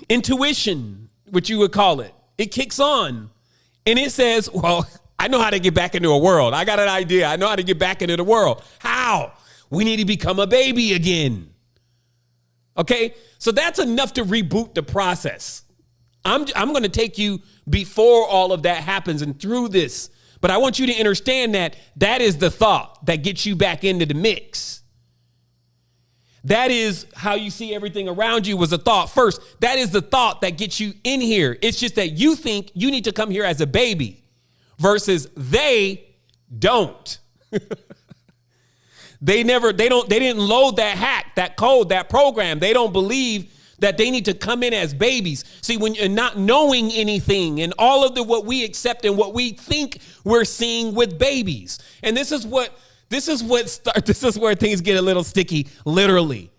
Intuition, what you would call it. It kicks on. And it says, well, I know how to get back into a world. I got an idea. I know how to get back into the world. How? We need to become a baby again. Okay, so that's enough to reboot the process. I'm going to take you before all of that happens and through this. But I want you to understand that that is the thought that gets you back into the mix. That is how you see everything around you was a thought first. That is the thought that gets you in here. It's just that you think you need to come here as a baby versus they don't. They didn't load that hack, that code, that program. They don't believe that they need to come in as babies. See, when you're not knowing anything and all of what we accept and what we think we're seeing with babies. And this is where things get a little sticky, literally.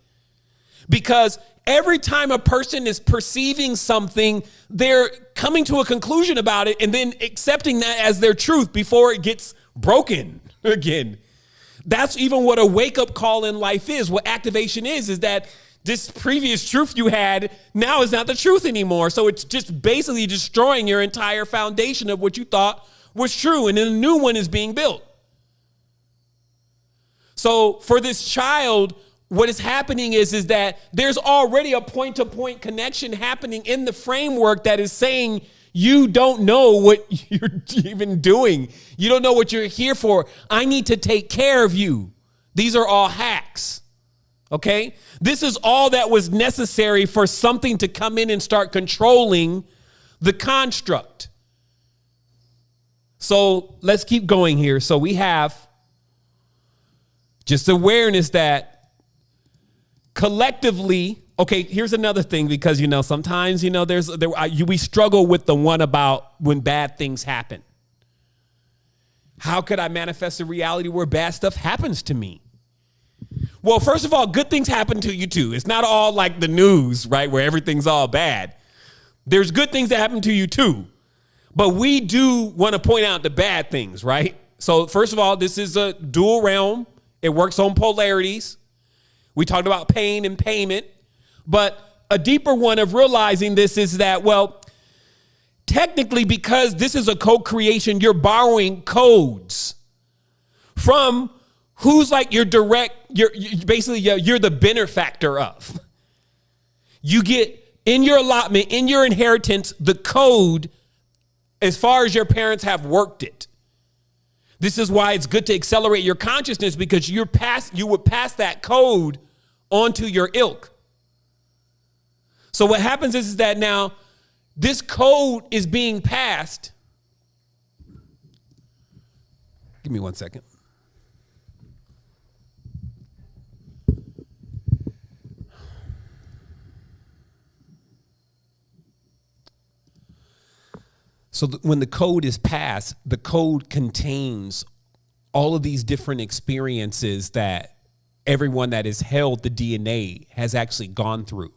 Because every time a person is perceiving something, they're coming to a conclusion about it and then accepting that as their truth before it gets broken again. That's even what a wake-up call in life is. What activation is that this previous truth you had now is not the truth anymore. So it's just basically destroying your entire foundation of what you thought was true. And then a new one is being built. So for this child, what is happening is that there's already a point-to-point connection happening in the framework that is saying, you don't know what you're even doing. You don't know what you're here for. I need to take care of you. These are all hacks. Okay? This is all that was necessary for something to come in and start controlling the construct. So let's keep going here. So we have just awareness that collectively, okay, here's another thing, because, you know, sometimes, you know, we struggle with the one about when bad things happen. How could I manifest a reality where bad stuff happens to me? Well, first of all, good things happen to you too. It's not all like the news, right, where everything's all bad. There's good things that happen to you too. But we do want to point out the bad things, right? So first of all, this is a dual realm. It works on polarities. We talked about pain and payment. But a deeper one of realizing this is that, well, technically, because this is a co-creation, you're borrowing codes from who's like your direct, you're the benefactor of. You get in your allotment, in your inheritance, the code as far as your parents have worked it. This is why it's good to accelerate your consciousness, because you would pass that code onto your ilk. So what happens is that now this code is being passed. Give me 1 second. So when the code is passed, the code contains all of these different experiences that everyone that has held the DNA has actually gone through.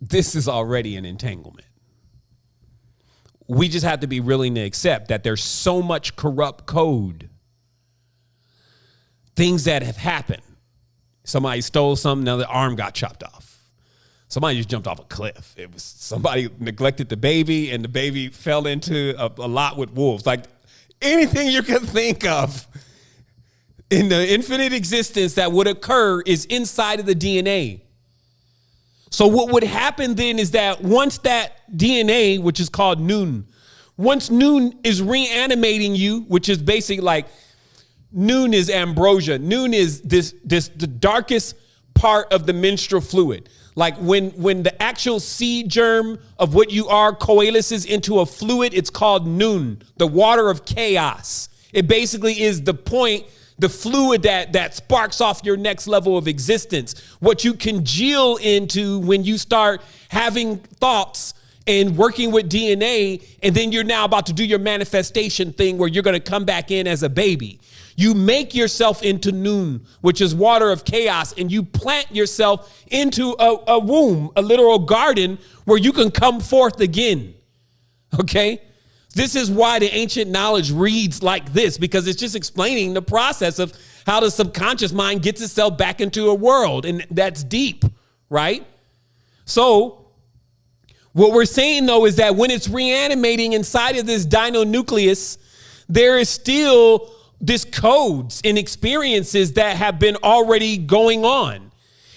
This is already an entanglement. We just have to be willing to accept that there's so much corrupt code. Things that have happened. Somebody stole something, now the arm got chopped off. Somebody just jumped off a cliff. It was somebody neglected the baby, and the baby fell into a lot with wolves. Like anything you can think of in the infinite existence that would occur is inside of the DNA. So what would happen then is that once that DNA, which is called Noon, once Noon is reanimating you, which is basically like Noon is ambrosia. Noon is the darkest part of the menstrual fluid. Like when the actual seed germ of what you are coalesces into a fluid, it's called nun, the water of chaos. It basically is the point, the fluid that sparks off your next level of existence. What you congeal into when you start having thoughts and working with DNA, and then you're now about to do your manifestation thing where you're going to come back in as a baby. You make yourself into nun, which is water of chaos, and you plant yourself into a womb, a literal garden where you can come forth again. Okay? This is why the ancient knowledge reads like this, because it's just explaining the process of how the subconscious mind gets itself back into a world. And that's deep, right? So what we're saying, though, is that when it's reanimating inside of this dinonucleus, there is still this codes and experiences that have been already going on.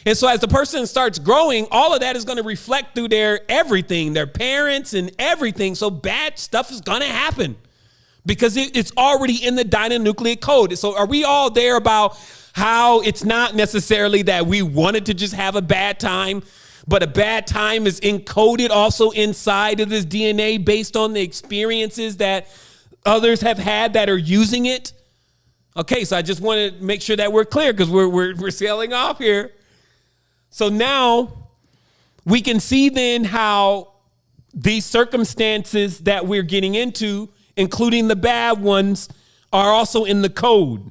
And so as the person starts growing, all of that is going to reflect through their everything, their parents and everything. So bad stuff is going to happen because it's already in the dinonucleate code. So are we all there about how it's not necessarily that we wanted to just have a bad time, but a bad time is encoded also inside of this DNA based on the experiences that others have had that are using it? Okay, so I just want to make sure that we're clear because we're sailing off here. So now we can see then how these circumstances that we're getting into, including the bad ones, are also in the code.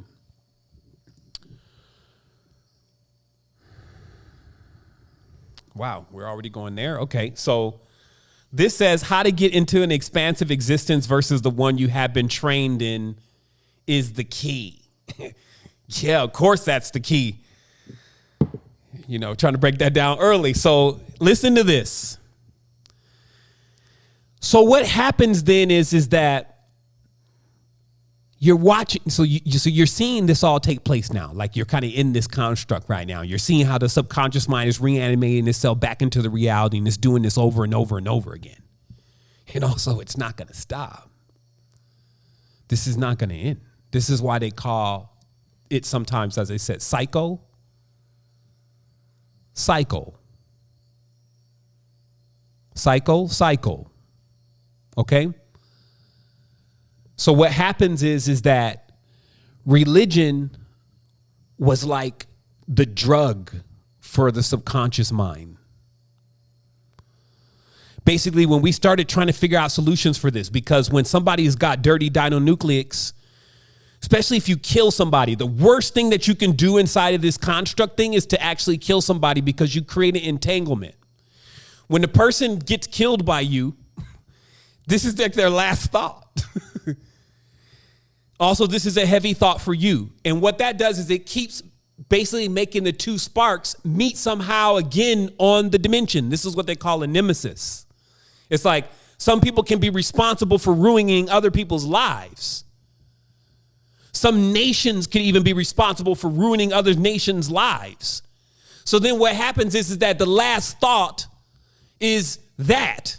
Wow, we're already going there. Okay, so this says how to get into an expansive existence versus the one you have been trained in is the key. Yeah, of course that's the key. You know, trying to break that down early. So listen to this. So what happens then is that you're watching. So you're seeing this all take place now. Like you're kind of in this construct right now. You're seeing how the subconscious mind is reanimating itself back into the reality and it's doing this over and over and over again. And also it's not going to stop. This is not going to end. This is why they call it sometimes, as I said, cycle. Okay? So what happens is that religion was like the drug for the subconscious mind. Basically, when we started trying to figure out solutions for this, because when somebody's got dirty dinonucleics, especially if you kill somebody, the worst thing that you can do inside of this construct thing is to actually kill somebody because you create an entanglement. When the person gets killed by you, this is like their last thought. Also, this is a heavy thought for you. And what that does is it keeps basically making the two sparks meet somehow again on the dimension. This is what they call a nemesis. It's like some people can be responsible for ruining other people's lives. Some nations can even be responsible for ruining other nations' lives. So then what happens is that the last thought is that.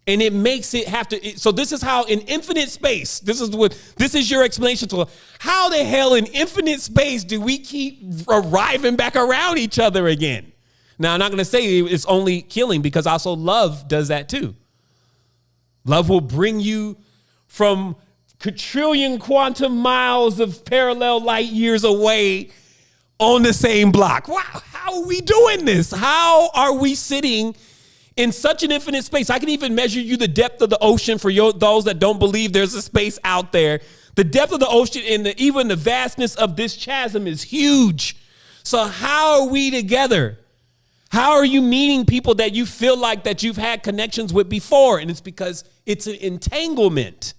And it makes it have to. So this is how in infinite space, this is your explanation to how the hell in infinite space do we keep arriving back around each other again? Now, I'm not going to say it's only killing because also love does that too. Love will bring you from quadrillion quantum miles of parallel light years away on the same block. Wow, how are we doing this? How are we sitting in such an infinite space? I can even measure you the depth of the ocean for those that don't believe there's a space out there. The depth of the ocean and even the vastness of this chasm is huge. So how are we together? How are you meeting people that you feel like that you've had connections with before? And it's because it's an entanglement.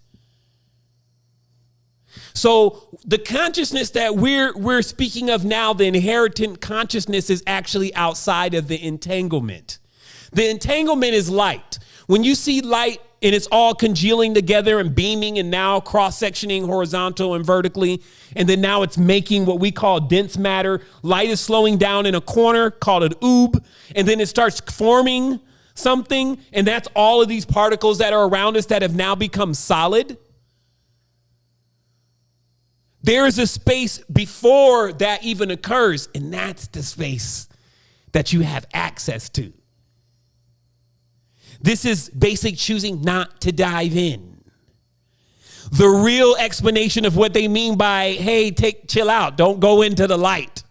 So the consciousness that we're speaking of now, the inheritant consciousness, is actually outside of the entanglement. The entanglement is light. When you see light and it's all congealing together and beaming and now cross-sectioning horizontal and vertically, and then now it's making what we call dense matter. Light is slowing down in a corner, called an oob, and then it starts forming something, and that's all of these particles that are around us that have now become solid. There is a space before that even occurs, and that's the space that you have access to. This is basic choosing not to dive in. The real explanation of what they mean by, hey, chill out, don't go into the light.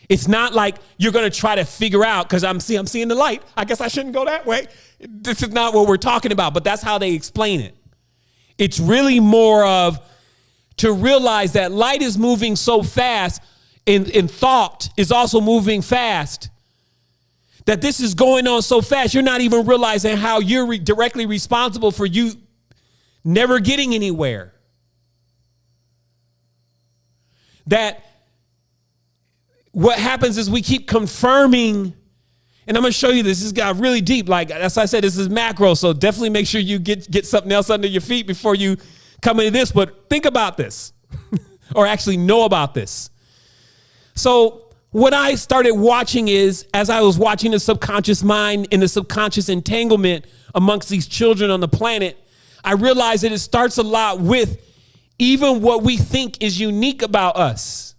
It's not like you're going to try to figure out, because I'm seeing the light, I guess I shouldn't go that way. This is not what we're talking about, but that's how they explain it. It's really more of to realize that light is moving so fast, and thought is also moving fast, that this is going on so fast, you're not even realizing how you're directly responsible for you never getting anywhere. That what happens is we keep confirming, and I'm going to show you this. This got really deep. Like, as I said, this is macro, so definitely make sure you get something else under your feet before you come into this. But think about this, or actually know about this. So what I started watching is, as I was watching the subconscious mind and the subconscious entanglement amongst these children on the planet, I realized that it starts a lot with even what we think is unique about us.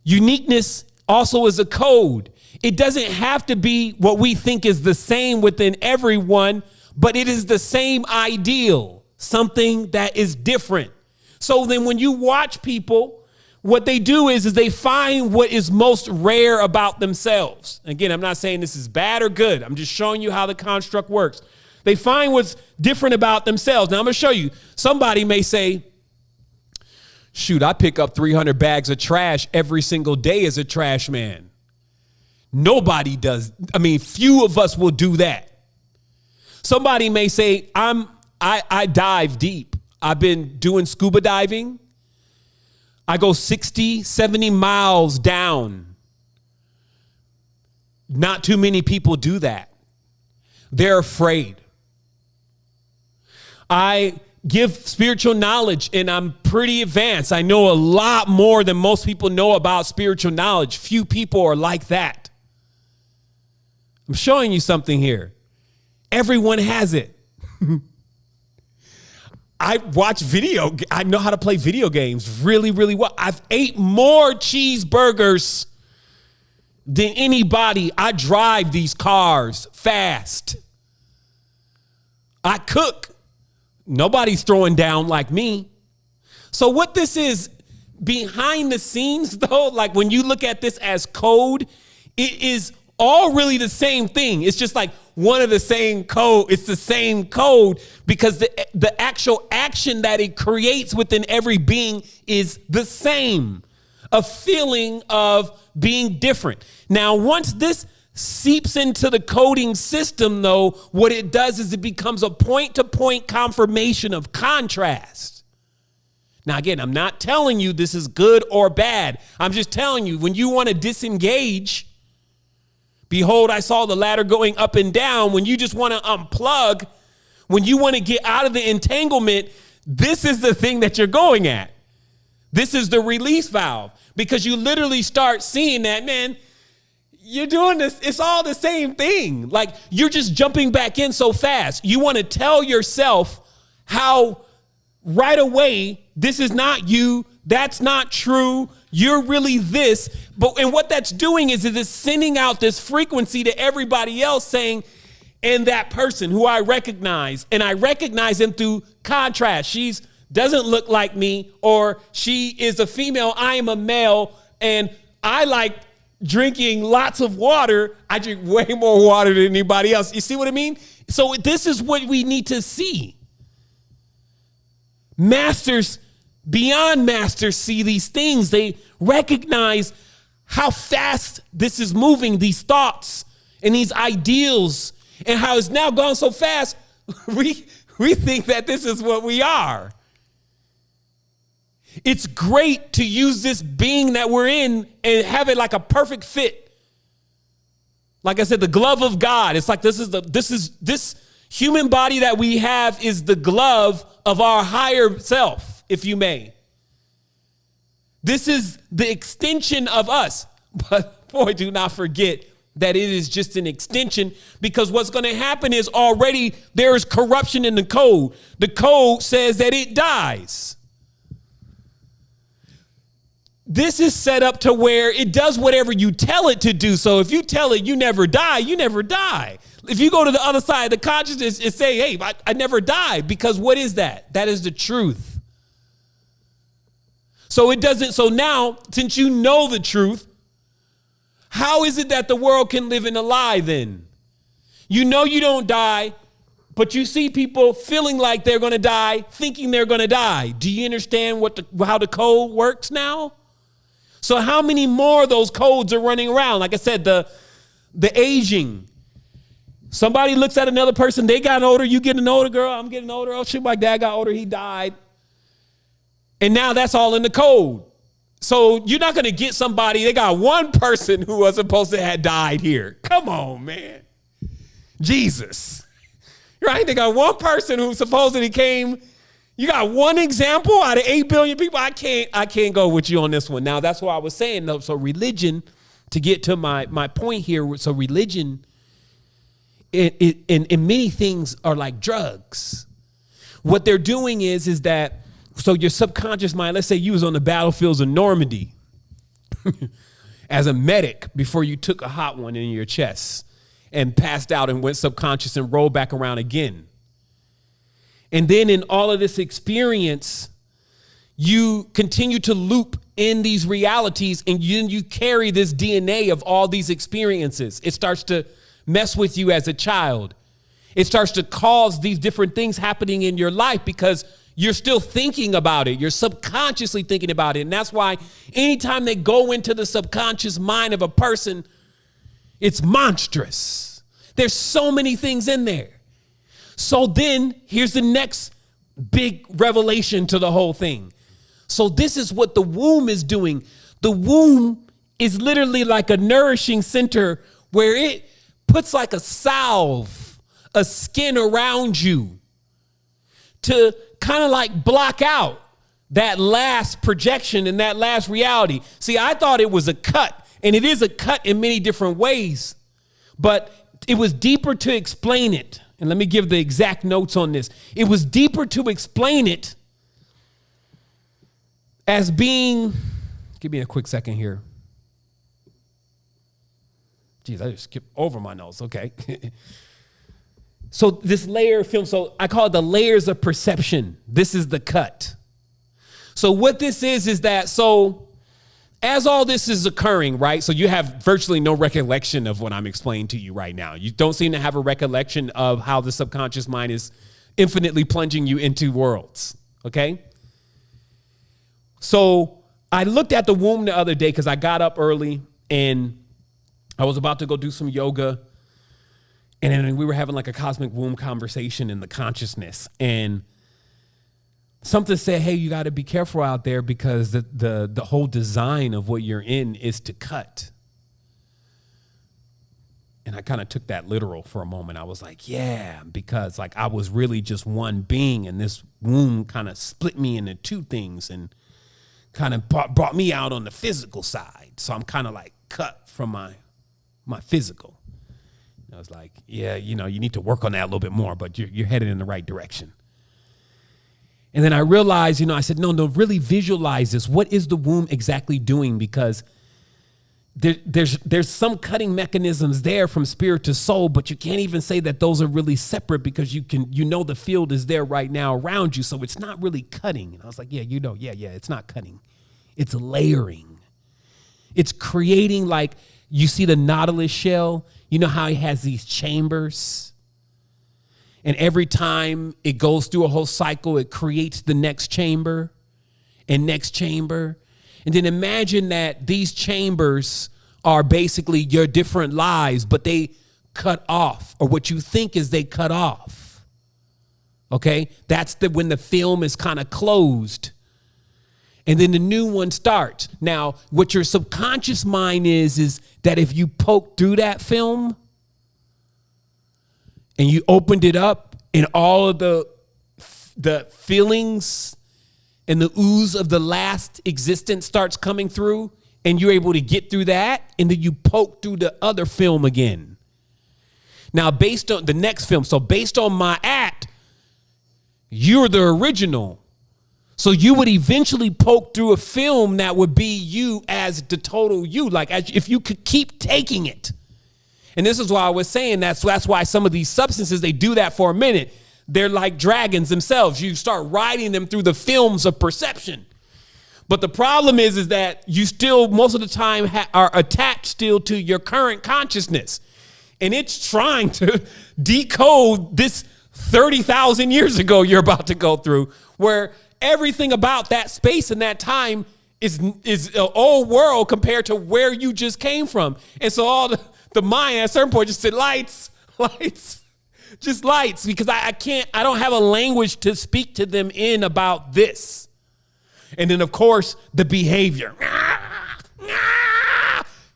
Uniqueness also is a code. It doesn't have to be what we think is the same within everyone, but it is the same ideal, something that is different. So then when you watch people, what they do is they find what is most rare about themselves. Again, I'm not saying this is bad or good. I'm just showing you how the construct works. They find what's different about themselves. Now, I'm going to show you. Somebody may say, shoot, I pick up 300 bags of trash every single day as a trash man. Nobody does. I mean, few of us will do that. Somebody may say, I dive deep. I've been doing scuba diving. I go 60, 70 miles down. Not too many people do that. They're afraid. I give spiritual knowledge and I'm pretty advanced. I know a lot more than most people know about spiritual knowledge. Few people are like that. I'm showing you something here. Everyone has it. I know how to play video games really, really well. I've ate more cheeseburgers than anybody. I drive these cars fast. I cook. Nobody's throwing down like me. So what this is behind the scenes, though, like when you look at this as code, it is all really the same thing. It's just like one of the same code. It's the same code because the actual action that it creates within every being is the same. A feeling of being different. Now, once this seeps into the coding system, though, what it does is it becomes a point-to-point confirmation of contrast. Now, again, I'm not telling you this is good or bad. I'm just telling you, when you want to disengage, behold, I saw the ladder going up and down. When you just want to unplug, when you want to get out of the entanglement, this is the thing that you're going at. This is the release valve, because you literally start seeing that, man, you're doing this. It's all the same thing. Like, you're just jumping back in so fast. You want to tell yourself how right away, this is not you. That's not true. You're really this. And what that's doing is it's sending out this frequency to everybody else saying, and that person who I recognize, and I recognize them through contrast. She's doesn't look like me, or she is a female, I am a male, and I like drinking lots of water. I drink way more water than anybody else. You see what I mean? So this is what we need to see. Masters, beyond masters, see these things. They recognize how fast this is moving, these thoughts and these ideals, and how it's now gone so fast, we think that this is what we are. It's great to use this being that we're in and have it like a perfect fit. Like I said, the glove of God. It's like this human body that we have is the glove of our higher self, if you may. This is the extension of us. But boy, do not forget that it is just an extension, because what's going to happen is already there is corruption in the code. The code says that it dies. this is set up to where it does whatever you tell it to do. So if you tell it you never die, you never die. If you go to the other side of the consciousness and say, hey, I never die, because what is that? That is the truth. So it doesn't. So now, since you know the truth, how is it that the world can live in a lie then? You know you don't die, but you see people feeling like they're going to die, thinking they're going to die. Do you understand how the code works now? So how many more of those codes are running around? Like I said, the aging. Somebody looks at another person, they got older, you getting older, girl, I'm getting older. Oh shit, my dad got older, he died. And now that's all in the code. So you're not going to get somebody, they got one person who was supposed to have died here. Come on, man. Jesus. Right? They got one person who supposedly came. You got one example out of 8 billion people. I can't go with you on this one. Now, that's what I was saying, though. So religion, to get to my point here, so religion in many things are like drugs. What they're doing is that, so your subconscious mind, let's say you was on the battlefields of Normandy as a medic before you took a hot one in your chest and passed out and went subconscious and rolled back around again. And then in all of this experience, you continue to loop in these realities, and you carry this DNA of all these experiences. It starts to mess with you as a child. It starts to cause these different things happening in your life because you're still thinking about it. You're subconsciously thinking about it. And that's why anytime they go into the subconscious mind of a person, it's monstrous. There's so many things in there. So then here's the next big revelation to the whole thing. So this is what the womb is doing. The womb is literally like a nourishing center where it puts like a salve, a skin around you to kind of like block out that last projection and that last reality. See, I thought it was a cut, and it is a cut in many different ways, but it was deeper to explain it. And let me give the exact notes on this. It was deeper to explain it as being, give me a quick second here. Geez, I just skipped over my notes. Okay. So this layer of film, so I call it the layers of perception. This is the cut. So what this is that, so as all this is occurring, right? So you have virtually no recollection of what I'm explaining to you right now. You don't seem to have a recollection of how the subconscious mind is infinitely plunging you into worlds, okay? So I looked at the womb the other day because I got up early and I was about to go do some yoga. And then we were having like a cosmic womb conversation in the consciousness. And something said, hey, you got to be careful out there because the whole design of what you're in is to cut. And I kind of took that literal for a moment. I was like, yeah, because like I was really just one being, and this womb kind of split me into two things and kind of brought me out on the physical side. So I'm kind of like cut from my physical. I was like, yeah, you need to work on that a little bit more, but you're headed in the right direction. And then I realized, I said, no, really visualize this. What is the womb exactly doing? Because there's some cutting mechanisms there from spirit to soul, but you can't even say that those are really separate because the field is there right now around you. So it's not really cutting. And I was like, yeah, it's not cutting. It's layering. It's creating, like, you see the nautilus shell, you know how it has these chambers? And every time it goes through a whole cycle, it creates the next chamber and next chamber. And then imagine that these chambers are basically your different lives, but they cut off, or what you think is they cut off. Okay? That's when the film is kind of closed. And then the new one starts. Now, what your subconscious mind is that if you poke through that film and you opened it up and all of the feelings and the ooze of the last existence starts coming through, and you're able to get through that, and then you poke through the other film again. Now, based on the next film, so based on my act, you're the original. So you would eventually poke through a film that would be you as the total you, like if you could keep taking it. And this is why I was saying that's why some of these substances, they do that for a minute. They're like dragons themselves. You start riding them through the films of perception. But the problem is that you still, most of the time, are attached still to your current consciousness. And it's trying to decode this 30,000 years ago you're about to go through, where everything about that space and that time is an old world compared to where you just came from. And so all the mind at a certain point just said, lights, just lights, because I don't have a language to speak to them in about this. And then, of course, the behavior.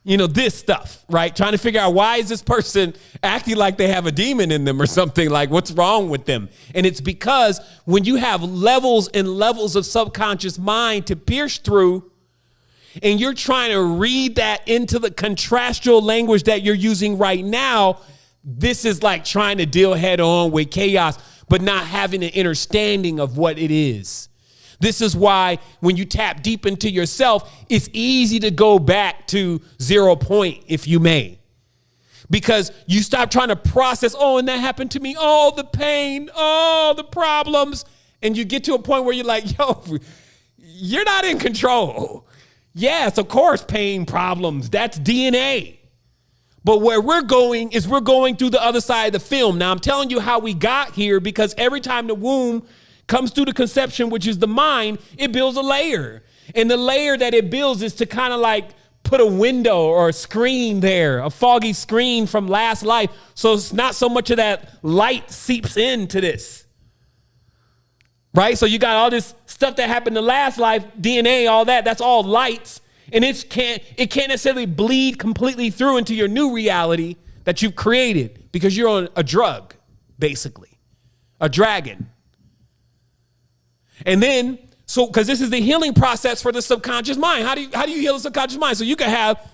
This stuff, right? Trying to figure out, why is this person acting like they have a demon in them or something? Like, what's wrong with them? And it's because when you have levels and levels of subconscious mind to pierce through, and you're trying to read that into the contrastual language that you're using right now, this is like trying to deal head on with chaos, but not having an understanding of what it is. This is why when you tap deep into yourself, it's easy to go back to 0 point, if you may, because you stop trying to process, and that happened to me, the pain, the problems. And you get to a point where you're like, you're not in control. Yes, of course, pain, problems, that's DNA. But where we're going is we're going through the other side of the film. Now, I'm telling you how we got here, because every time the womb comes through the conception, which is the mind, it builds a layer. And the layer that it builds is to kind of like put a window or a screen there, a foggy screen from last life. So it's not so much of that light seeps into this. Right? So you got all this stuff that happened in the last life, DNA, all that, that's all lights. And it can't necessarily bleed completely through into your new reality that you've created, because you're on a drug, basically, a dragon. And then, because this is the healing process for the subconscious mind. How do you heal the subconscious mind? So you can have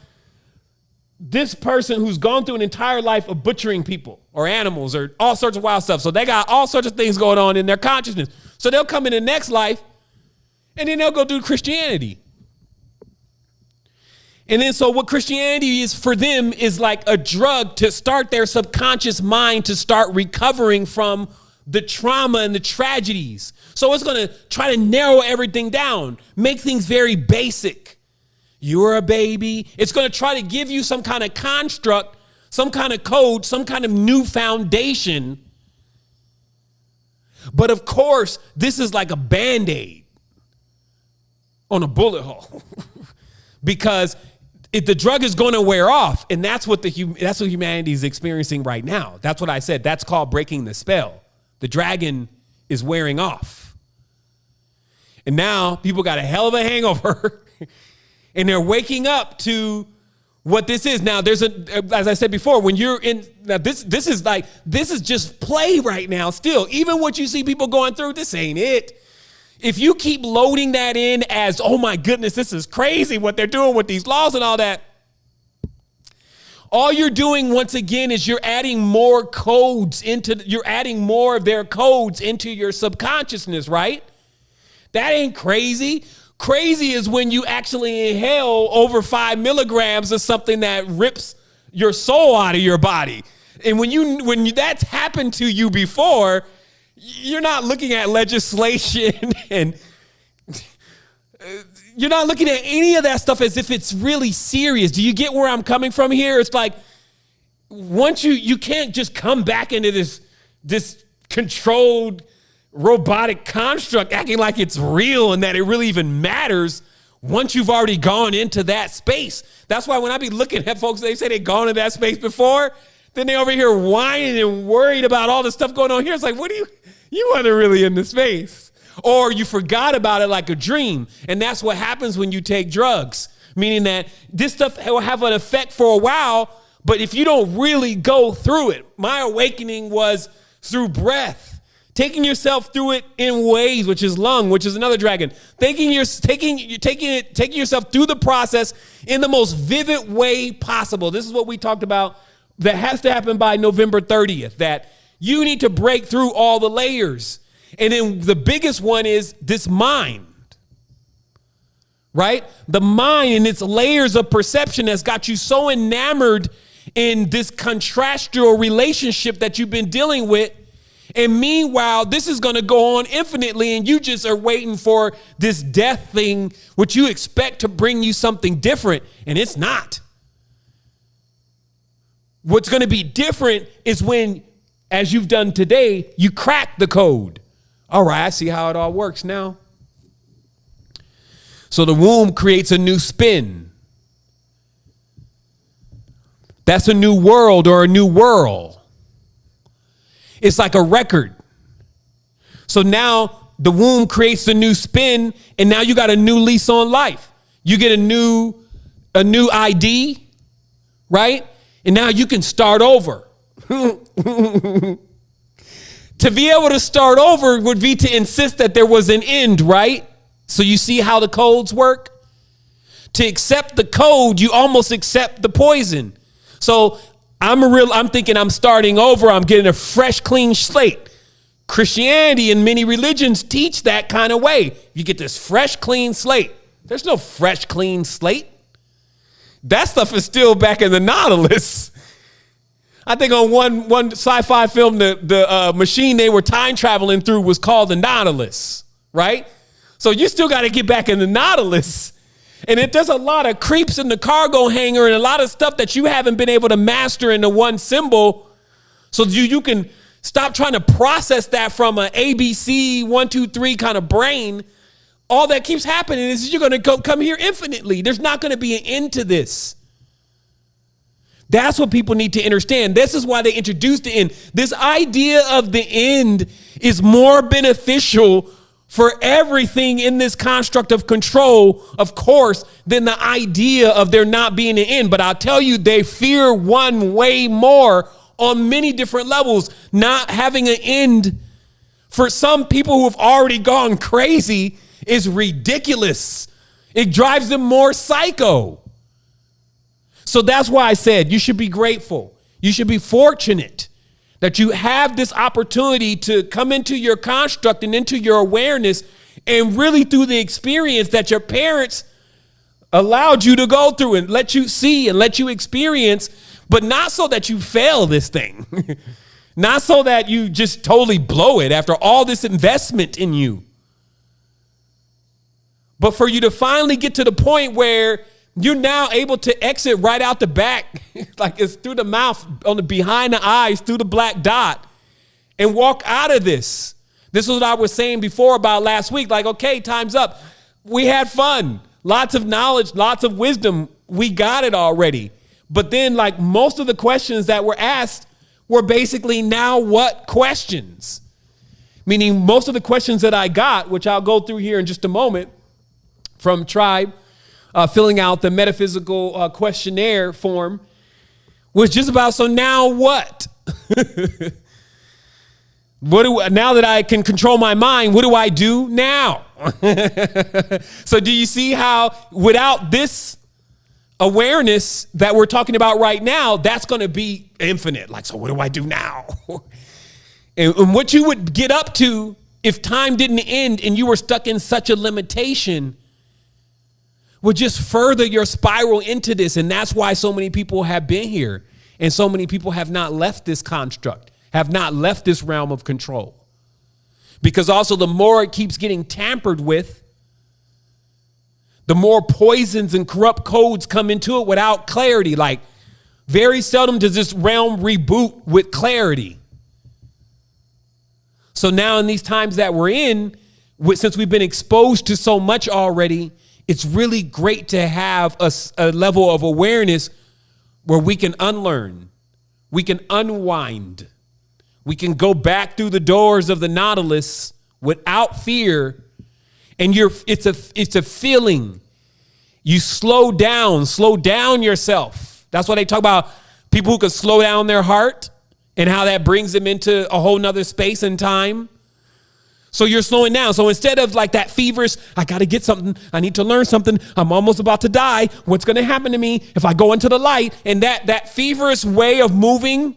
this person who's gone through an entire life of butchering people or animals or all sorts of wild stuff. So they got all sorts of things going on in their consciousness. So they'll come in the next life and then they'll go do Christianity. And then so what Christianity is for them is like a drug to start their subconscious mind to start recovering from the trauma and the tragedies. So it's going to try to narrow everything down, make things very basic. You're a baby. It's going to try to give you some kind of construct, some kind of code, some kind of new foundation. But of course, this is like a Band-Aid on a bullet hole because the drug is going to wear off. And that's what humanity is experiencing right now. That's what I said. That's called breaking the spell. The dragon is wearing off. And now people got a hell of a hangover and they're waking up to what this is. Now as I said before, when you're in, now this is just play right now still. Even what you see people going through, this ain't it. If you keep loading that in as, oh my goodness, this is crazy what they're doing with these laws and all that, all you're doing once again is you're adding more of their codes into your subconsciousness, right? That ain't crazy. Crazy is when you actually inhale over 5 milligrams of something that rips your soul out of your body. And when that's happened to you before, you're not looking at legislation and you're not looking at any of that stuff as if it's really serious. Do you get where I'm coming from here? It's like once you can't just come back into this controlled robotic construct acting like it's real and that it really even matters once you've already gone into that space. That's why when I be looking at folks, they say they've gone into that space before, then they over here whining and worried about all the stuff going on here. It's like, you weren't really in the space. Or you forgot about it like a dream. And that's what happens when you take drugs, meaning that this stuff will have an effect for a while, but if you don't really go through it, my awakening was through breath, taking yourself through it in waves, which is lung, which is another dragon, taking yourself through the process in the most vivid way possible. This is what we talked about that has to happen by November 30th, that you need to break through all the layers. And then the biggest one is this mind, right? The mind and its layers of perception has got you so enamored in this contrastual relationship that you've been dealing with. And meanwhile, this is going to go on infinitely, and you just are waiting for this death thing, which you expect to bring you something different, and it's not. What's going to be different is when, as you've done today, you crack the code. All right, I see how it all works now. So the womb creates a new spin. That's a new world or a new whirl. It's like a record. So now the womb creates a new spin, and now you got a new lease on life. You get a new ID, right? And now you can start over. To be able to start over would be to insist that there was an end, right? So you see how the codes work? To accept the code, you almost accept the poison. So I'm thinking I'm starting over. I'm getting a fresh, clean slate. Christianity and many religions teach that kind of way. You get this fresh, clean slate. There's no fresh, clean slate. That stuff is still back in the Nautilus. I think on one sci-fi film, the machine they were time traveling through was called the Nautilus, right? So you still got to get back in the Nautilus. And there's a lot of creeps in the cargo hangar and a lot of stuff that you haven't been able to master into one symbol. So you can stop trying to process that from an ABC 1, 2, 3 kind of brain. All that keeps happening is you're going to come here infinitely. There's not going to be an end to this. That's what people need to understand. This is why they introduced the end. This idea of the end is more beneficial for everything in this construct of control, of course, than the idea of there not being an end. But I'll tell you, they fear one way more on many different levels. Not having an end for some people who have already gone crazy is ridiculous. It drives them more psycho. So that's why I said you should be grateful. You should be fortunate that you have this opportunity to come into your construct and into your awareness, and really through the experience that your parents allowed you to go through and let you see and let you experience, but not so that you fail this thing. Not so that you just totally blow it after all this investment in you. But for you to finally get to the point where you're now able to exit right out the back, like it's through the mouth, on the behind the eyes, through the black dot, and walk out of this. This is what I was saying before about last week. Like, okay, time's up. We had fun, lots of knowledge, lots of wisdom. We got it already. But then, like, most of the questions that were asked were basically now what questions? Meaning most of the questions that I got, which I'll go through here in just a moment, from Tribe, filling out the metaphysical questionnaire form, was just about, so now what? Now that I can control my mind, what do I do now? So do you see how without this awareness that we're talking about right now, that's going to be infinite. Like, so what do I do now? And what you would get up to if time didn't end and you were stuck in such a limitation would just further your spiral into this. And that's why so many people have been here and so many people have not left this construct, have not left this realm of control. Because also the more it keeps getting tampered with, the more poisons and corrupt codes come into it without clarity. Like, very seldom does this realm reboot with clarity. So now in these times that we're in, since we've been exposed to so much already, it's really great to have a level of awareness where we can unlearn, we can unwind, we can go back through the doors of the Nautilus without fear. And it's a feeling. You slow down yourself. That's why they talk about people who can slow down their heart and how that brings them into a whole nother space and time. So you're slowing down. So instead of like that feverish, I got to get something, I need to learn something, I'm almost about to die, what's going to happen to me if I go into the light? And that feverish way of moving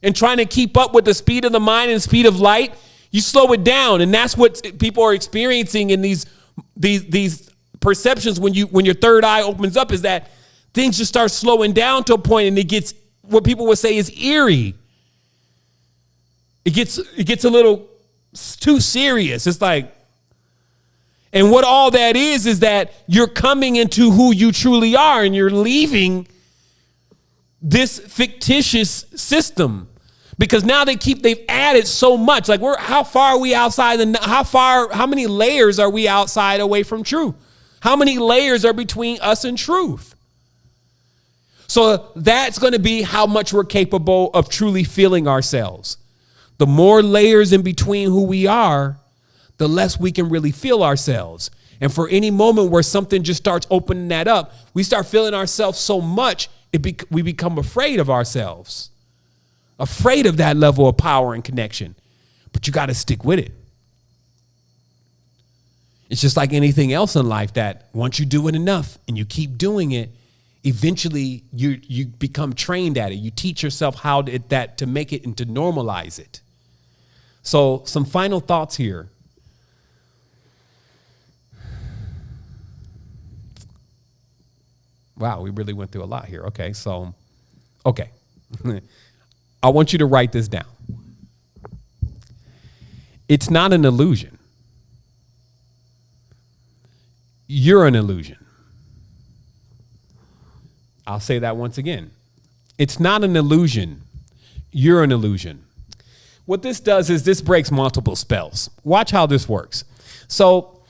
and trying to keep up with the speed of the mind and speed of light, You slow it down, and that's what people are experiencing in these perceptions when your third eye opens up, is that things just start slowing down to a point, and it gets what people would say is eerie. It gets a little too serious. It's like, and what all that is that you're coming into who you truly are, and you're leaving this fictitious system, because now they've added so much. Like, how far are we outside? How many layers are we outside away from truth? How many layers are between us and truth? So that's going to be how much we're capable of truly feeling ourselves. The more layers in between who we are, the less we can really feel ourselves. And for any moment where something just starts opening that up, we start feeling ourselves so much, we become afraid of ourselves, afraid of that level of power and connection. But you got to stick with it. It's just like anything else in life, that once you do it enough and you keep doing it, eventually you become trained at it. You teach yourself how to make it and to normalize it. So some final thoughts here. Wow, we really went through a lot here. Okay. I want you to write this down. It's not an illusion. You're an illusion. I'll say that once again. It's not an illusion. You're an illusion. What this does is this breaks multiple spells. Watch how this works. So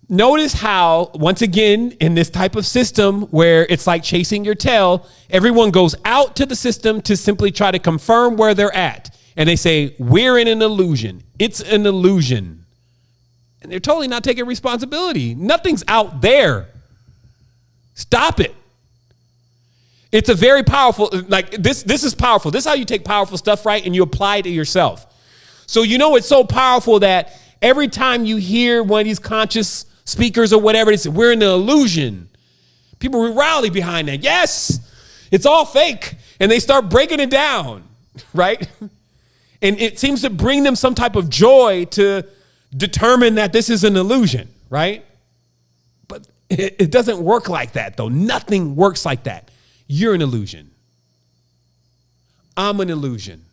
notice how, once again, in this type of system where it's like chasing your tail, everyone goes out to the system to simply try to confirm where they're at. And they say, we're in an illusion. It's an illusion. And they're totally not taking responsibility. Nothing's out there. Stop it. It's a very powerful, like this is powerful. This is how you take powerful stuff, right? And you apply it to yourself. So it's so powerful that every time you hear one of these conscious speakers or whatever, they say, we're in an illusion. People rally behind that. Yes, it's all fake. And they start breaking it down, right? And it seems to bring them some type of joy to determine that this is an illusion, right? But it doesn't work like that, though. Nothing works like that. You're an illusion. I'm an illusion.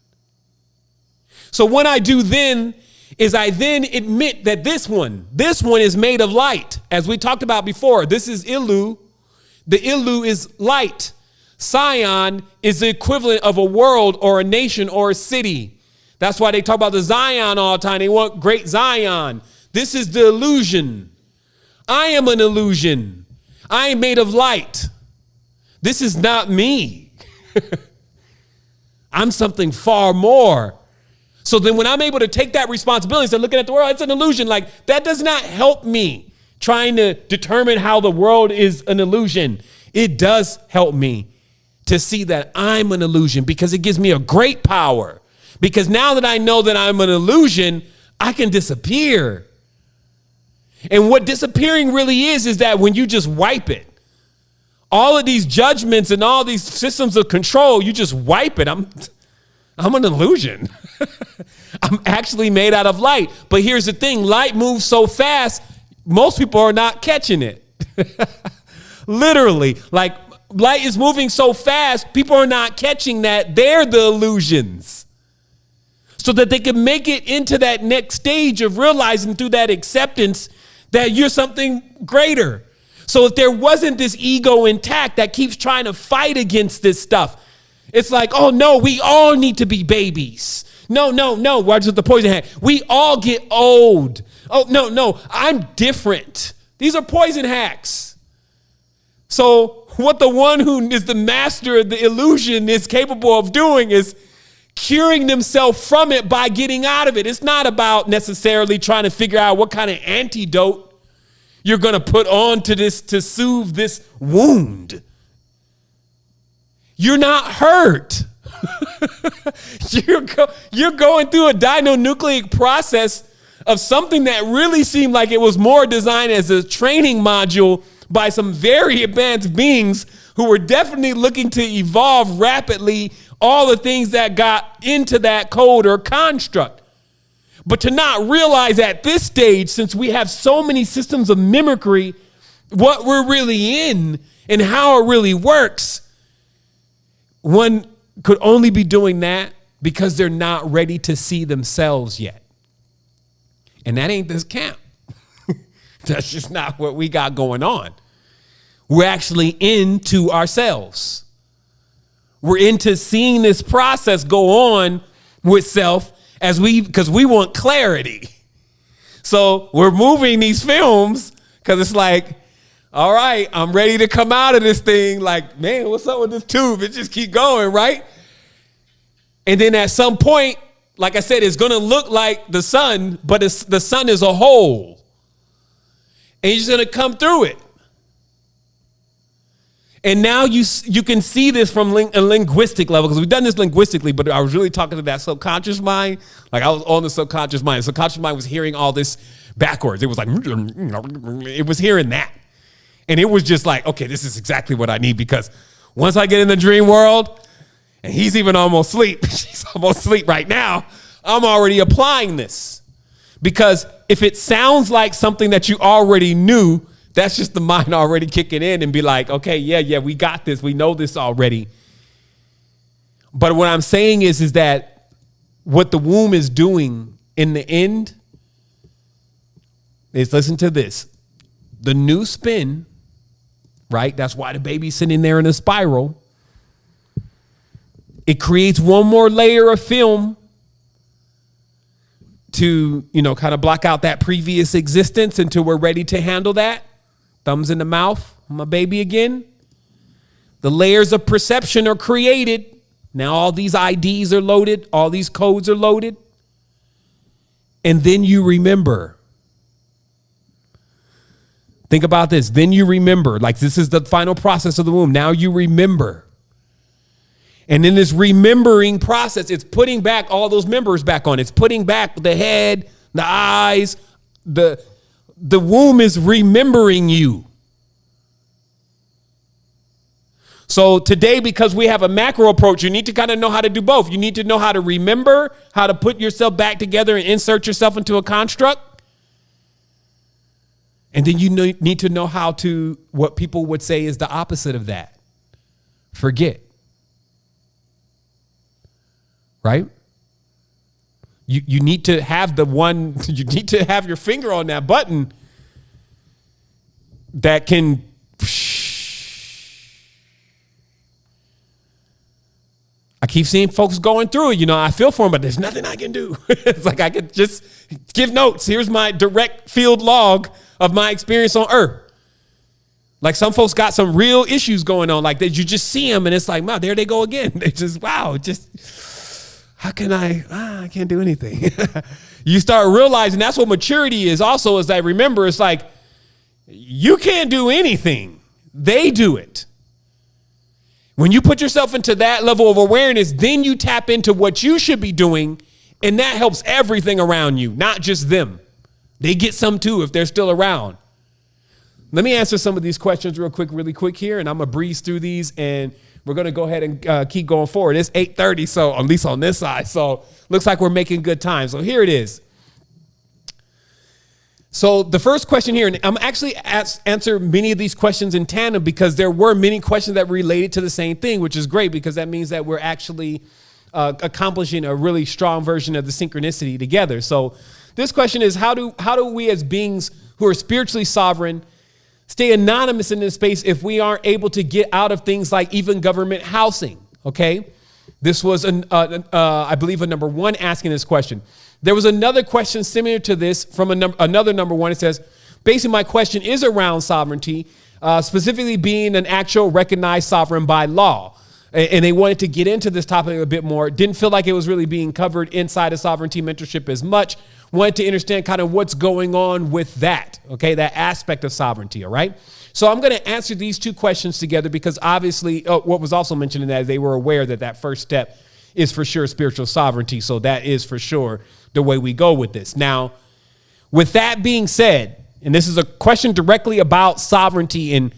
So what I do then is I then admit that this one is made of light. As we talked about before, this is Ilu. The Ilu is light. Sion is the equivalent of a world or a nation or a city. That's why they talk about the Zion all the time. They want great Zion. This is the illusion. I am an illusion. I am made of light. This is not me. I'm something far more. So then when I'm able to take that responsibility and start looking at the world, it's an illusion. Like, that does not help me trying to determine how the world is an illusion. It does help me to see that I'm an illusion, because it gives me a great power. Because now that I know that I'm an illusion, I can disappear. And what disappearing really is that when you just wipe it, all of these judgments and all these systems of control, you just wipe it. I'm an illusion. I'm actually made out of light. But here's the thing. Light moves so fast, most people are not catching it. Literally, like, light is moving so fast, people are not catching that they're the illusions. So that they can make it into that next stage of realizing through that acceptance that you're something greater. So if there wasn't this ego intact that keeps trying to fight against this stuff, it's like, oh no, we all need to be babies. No. Watch the poison hat. We all get old. Oh, no, I'm different. These are poison hacks. So what the one who is the master of the illusion is capable of doing is curing themselves from it by getting out of it. It's not about necessarily trying to figure out what kind of antidote you're going to put on to this to soothe this wound. You're not hurt. You're going through a dinonucleic process of something that really seemed like it was more designed as a training module by some very advanced beings who were definitely looking to evolve rapidly all the things that got into that code or construct. But to not realize at this stage, since we have so many systems of mimicry, what we're really in and how it really works, one could only be doing that because they're not ready to see themselves yet. And that ain't this camp. That's just not what we got going on. We're actually into ourselves. We're into seeing this process go on with self because we want clarity. So we're moving these films because it's like, all right, I'm ready to come out of this thing. Like, man, what's up with this tube? It just keep going, right? And then at some point, like I said, it's going to look like the sun, but the sun is a hole. And you're just going to come through it. And now you can see this from a linguistic level, because we've done this linguistically, but I was really talking to that subconscious mind. Like I was on the subconscious mind. The subconscious mind was hearing all this backwards. It was like, it was hearing that. And it was just like, okay, this is exactly what I need, because once I get in the dream world, and he's even almost asleep, she's almost asleep right now, I'm already applying this. Because if it sounds like something that you already knew, that's just the mind already kicking in and be like, okay, yeah, we got this. We know this already. But what I'm saying is that what the womb is doing in the end is, listen to this, the new spin, right? That's why the baby's sitting there in a spiral. It creates one more layer of film to, kind of block out that previous existence until we're ready to handle that. Thumbs in the mouth, my baby again. The layers of perception are created. Now all these IDs are loaded. All these codes are loaded. And then you remember. Think about this. Then you remember. Like, this is the final process of the womb. Now you remember. And in this remembering process, it's putting back all those members back on. It's putting back the head, the eyes, the womb is remembering you. So today, because we have a macro approach, you need to kind of know how to do both. You need to know how to remember, how to put yourself back together and insert yourself into a construct. And then you need to know how to, what people would say is the opposite of that, forget. Right? You need to have you need to have your finger on that button that can. I keep seeing folks going through it. I feel for them, but there's nothing I can do. It's like I could just give notes. Here's my direct field log of my experience on Earth. Like, some folks got some real issues going on. Like, that you just see them and it's like, wow, there they go again. They just, wow, how can I can't do anything. You start realizing that's what maturity is also, is that, remember, it's like, you can't do anything. They do it. When you put yourself into that level of awareness, then you tap into what you should be doing, and that helps everything around you, not just them. They get some too if they're still around. Let me answer some of these questions really quick here, and I'm going to breeze through these, and we're going to go ahead and keep going forward. It's 8:30, so at least on this side, so looks like we're making good time. So here it is. So the first question here, and I'm actually answer many of these questions in tandem, because there were many questions that related to the same thing, which is great, because that means that we're actually accomplishing a really strong version of the synchronicity together. So this question is, how do we as beings who are spiritually sovereign stay anonymous in this space if we aren't able to get out of things like even government housing? Okay. This was, I believe, a number one asking this question. There was another question similar to this from another number one. It says, basically, my question is around sovereignty, specifically being an actual recognized sovereign by law. And they wanted to get into this topic a bit more. Didn't feel like it was really being covered inside of sovereignty mentorship as much. Wanted to understand kind of what's going on with that, okay, that aspect of sovereignty, all right? So I'm going to answer these two questions together, because obviously what was also mentioned in that is they were aware that that first step is for sure spiritual sovereignty. So that is for sure the way we go with this. Now, with that being said, and this is a question directly about sovereignty and,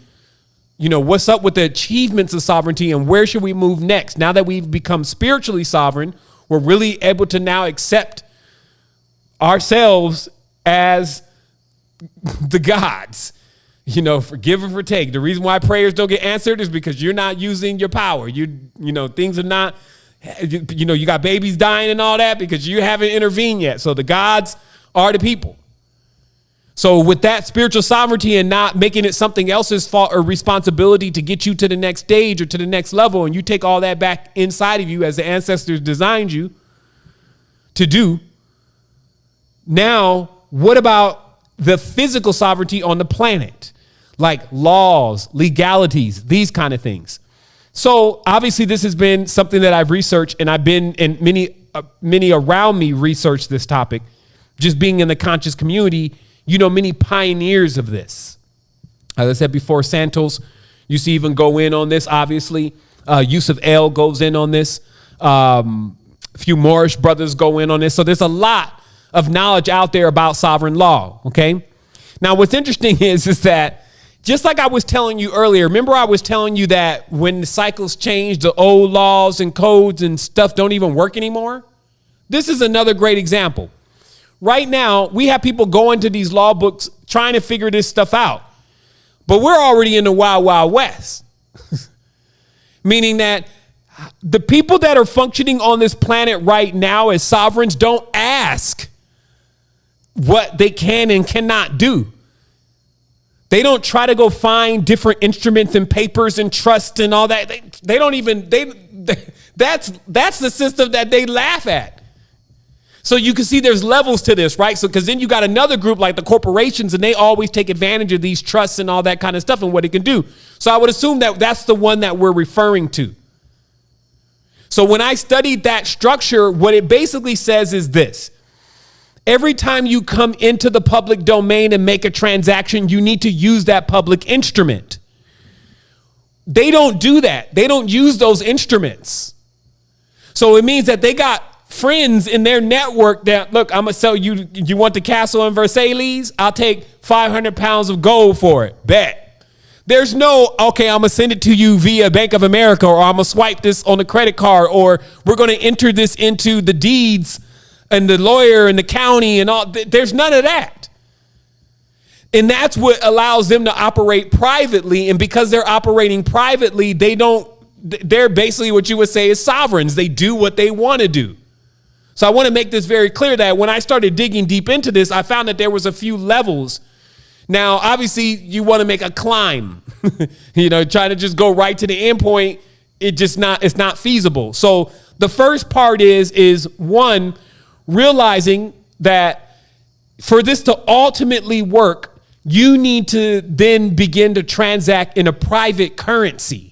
what's up with the achievements of sovereignty and where should we move next? Now that we've become spiritually sovereign, we're really able to now accept ourselves as the gods. You know, forgive and forsake. The reason why prayers don't get answered is because you're not using your power. You know, things are not, you know, you got babies dying and all that because you haven't intervened yet. So the gods are the people. So with that spiritual sovereignty and not making it something else's fault or responsibility to get you to the next stage or to the next level, and you take all that back inside of you as the ancestors designed you to do. Now, what about the physical sovereignty on the planet? Like laws, legalities, these kind of things. So obviously this has been something that I've researched, and I've been in many around me research this topic, just being in the conscious community, you know, many pioneers of this. As I said before, Santos used to even go in on this, obviously. Yusuf El goes in on this. A few Moorish brothers go in on this. So there's a lot of knowledge out there about sovereign law, okay? Now, what's interesting is that just like I was telling you earlier, remember I was telling you that when the cycles change, the old laws and codes and stuff don't even work anymore? This is another great example. Right now, we have people going to these law books trying to figure this stuff out. But we're already in the wild, wild west. Meaning that the people that are functioning on this planet right now as sovereigns don't ask what they can and cannot do. They don't try to go find different instruments and papers and trust and all that. They don't even, that's the system that they laugh at. So you can see there's levels to this, right? So, because then you got another group like the corporations, and they always take advantage of these trusts and all that kind of stuff and what it can do. So I would assume that that's the one that we're referring to. So when I studied that structure, what it basically says is this. Every time you come into the public domain and make a transaction, you need to use that public instrument. They don't do that. They don't use those instruments. So it means that they got friends in their network that, look, I'm going to sell you. You want the castle in Versailles? I'll take 500 pounds of gold for it. Bet. There's no, okay, I'm going to send it to you via Bank of America, or I'm going to swipe this on the credit card, or we're going to enter this into the deeds and the lawyer and the county and all. There's none of that. And that's what allows them to operate privately. And because they're operating privately, they're basically what you would say is sovereigns. They do what they want to do. So I want to make this very clear that when I started digging deep into this, I found that there was a few levels. Now, obviously, you want to make a climb, trying to just go right to the end point. It's not feasible. So the first part is one, realizing that for this to ultimately work, you need to then begin to transact in a private currency.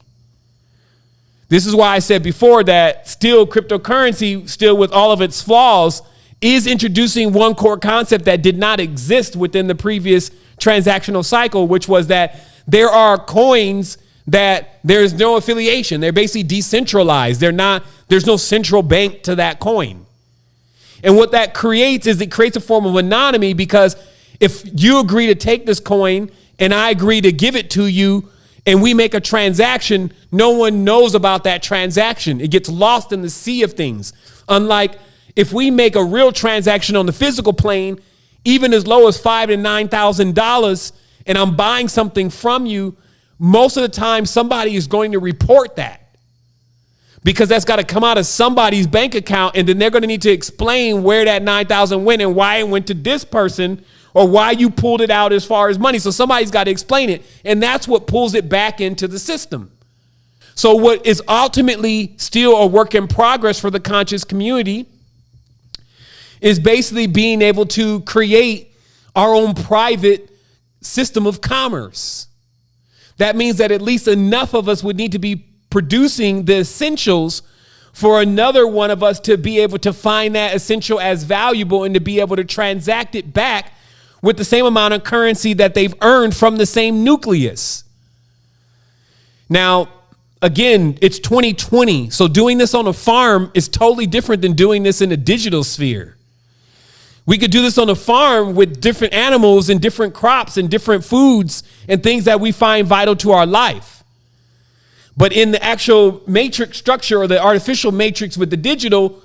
This is why I said before that still cryptocurrency, still with all of its flaws, is introducing one core concept that did not exist within the previous transactional cycle, which was that there are coins that there's no affiliation. They're basically decentralized. There's no central bank to that coin. And what that creates is it creates a form of anonymity, because if you agree to take this coin and I agree to give it to you and we make a transaction, no one knows about that transaction. It gets lost in the sea of things. Unlike if we make a real transaction on the physical plane, even as low as $5,000 to $9,000, and I'm buying something from you, most of the time somebody is going to report that, because that's got to come out of somebody's bank account, and then they're going to need to explain where that $9,000 went and why it went to this person, or why you pulled it out as far as money. So somebody's got to explain it, and that's what pulls it back into the system. So what is ultimately still a work in progress for the conscious community is basically being able to create our own private system of commerce. That means that at least enough of us would need to be producing the essentials for another one of us to be able to find that essential as valuable and to be able to transact it back with the same amount of currency that they've earned from the same nucleus. Now, again, it's 2020. So doing this on a farm is totally different than doing this in a digital sphere. We could do this on a farm with different animals and different crops and different foods and things that we find vital to our life. But in the actual matrix structure, or the artificial matrix with the digital,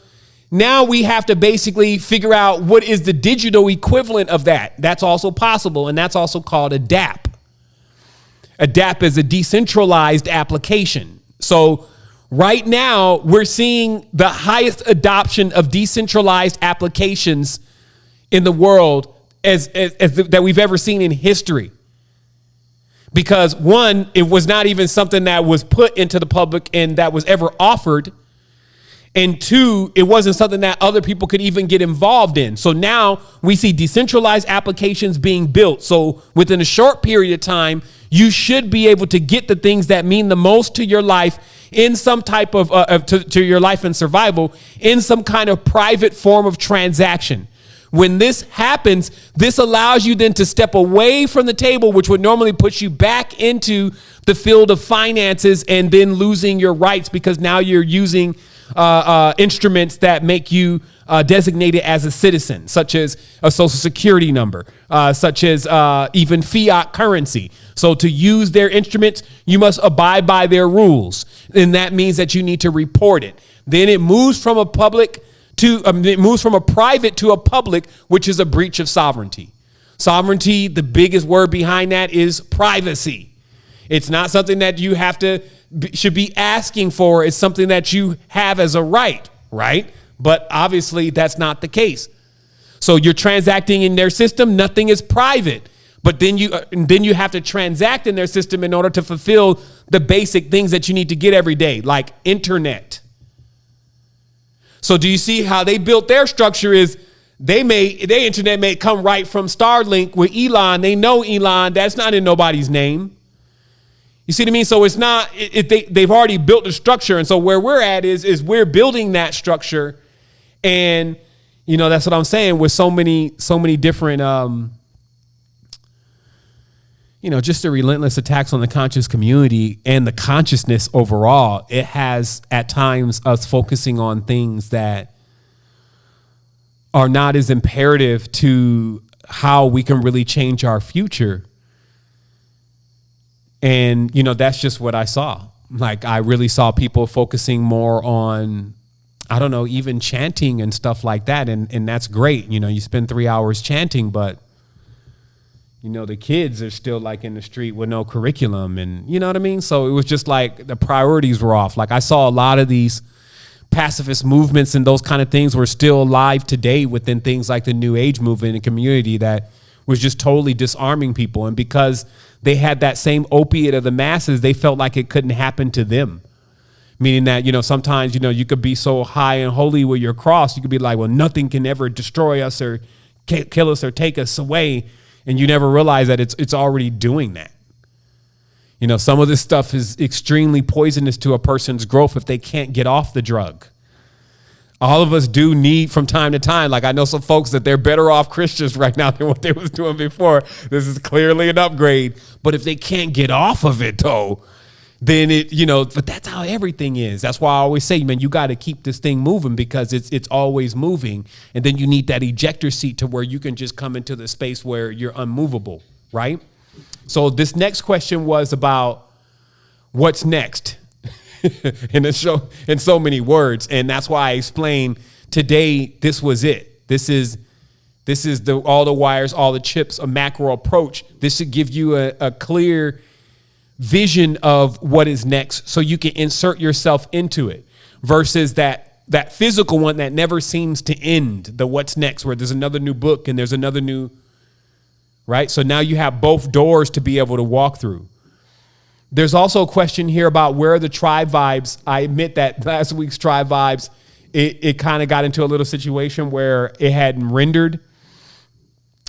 Now we have to basically figure out what is the digital equivalent of that. That's also possible, and that's also called a DApp. A DApp is a decentralized application. So right now we're seeing the highest adoption of decentralized applications in the world as that we've ever seen in history. Because one, it was not even something that was put into the public and that was ever offered. And two, it wasn't something that other people could even get involved in. So now we see decentralized applications being built. So within a short period of time, you should be able to get the things that mean the most to your life in some type of, to your life and survival in some kind of private form of transaction. When this happens, this allows you then to step away from the table, which would normally put you back into the field of finances and then losing your rights because now you're using instruments that make you designated as a citizen, such as a social security number, such as even fiat currency. So to use their instruments, you must abide by their rules. And that means that you need to report it. Then it moves from a public to it moves from a private to a public, which is a breach of sovereignty. Sovereignty, the biggest word behind that is privacy. It's not something that you have to should be asking for. It's something that you have as a right, right? But obviously that's not the case. So you're transacting in their system. Nothing is private, but then you have to transact in their system in order to fulfill the basic things that you need to get every day, like internet. So do you see how they built their structure is their internet may come right from Starlink with Elon. They know Elon. That's not in nobody's name. You see what I mean? So it's not, they've already built the structure. And so where we're at is we're building that structure. And, you know, that's what I'm saying with so many different, you know, just the relentless attacks on the conscious community and the consciousness overall. It has at times us focusing on things that are not as imperative to how we can really change our future. And, you know, that's just what I saw. Like, I really saw people focusing more on, I don't know, even chanting and stuff like that. And that's great. You know, you spend 3 hours chanting, but, you know, the kids are still like in the street with no curriculum. And you know what I mean? So it was just like the priorities were off. Like I saw a lot of these pacifist movements and those kind of things were still alive today within things like the New Age movement and community that was just totally disarming people. And because they had that same opiate of the masses, they felt like it couldn't happen to them. Meaning that, you know, sometimes, you know, you could be so high and holy with your cross. You could be like, well, nothing can ever destroy us or kill us or take us away. And you never realize that it's already doing that. You know, some of this stuff is extremely poisonous to a person's growth if they can't get off the drug. All of us do need from time to time. Like I know some folks that they're better off Christians right now than what they was doing before. This is clearly an upgrade. But if they can't get off of it though, then it, you know, but that's how everything is. That's why I always say, man, you got to keep this thing moving because it's always moving. And then you need that ejector seat to where you can just come into the space where you're unmovable, right? So this next question was about what's next in so many words. And that's why I explained today, this was it. This is all the wires, all the chips, a macro approach. This should give you a clear vision of what is next so you can insert yourself into it versus that physical one that never seems to end, the what's next, where there's another new book and there's another new, right? So now you have both doors to be able to walk through. There's also a question here about where are the tribe vibes. I admit that last week's tribe vibes, it kind of got into a little situation where it hadn't rendered.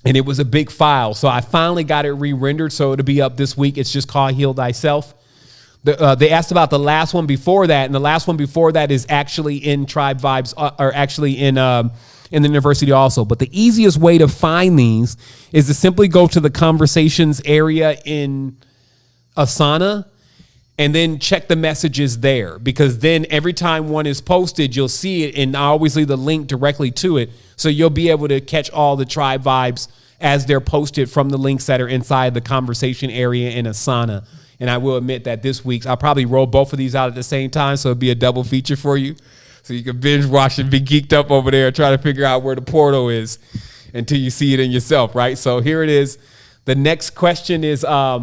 And it was a big file. So I finally got it re-rendered. So it'll be up this week. It's just called Heal Thyself. They asked about the last one before that. And the last one before that is actually in Tribe Vibes or actually in the university also. But the easiest way to find these is to simply go to the conversations area in Asana and then check the messages there, because then every time one is posted, you'll see it, and I always leave the link directly to it. So you'll be able to catch all the tribe vibes as they're posted from the links that are inside the conversation area in Asana. And I will admit that this week, I'll probably roll both of these out at the same time, so it'll be a double feature for you. So you can binge watch and be geeked up over there, try to figure out where the portal is until you see it in yourself, right? So here it is. The next question is, that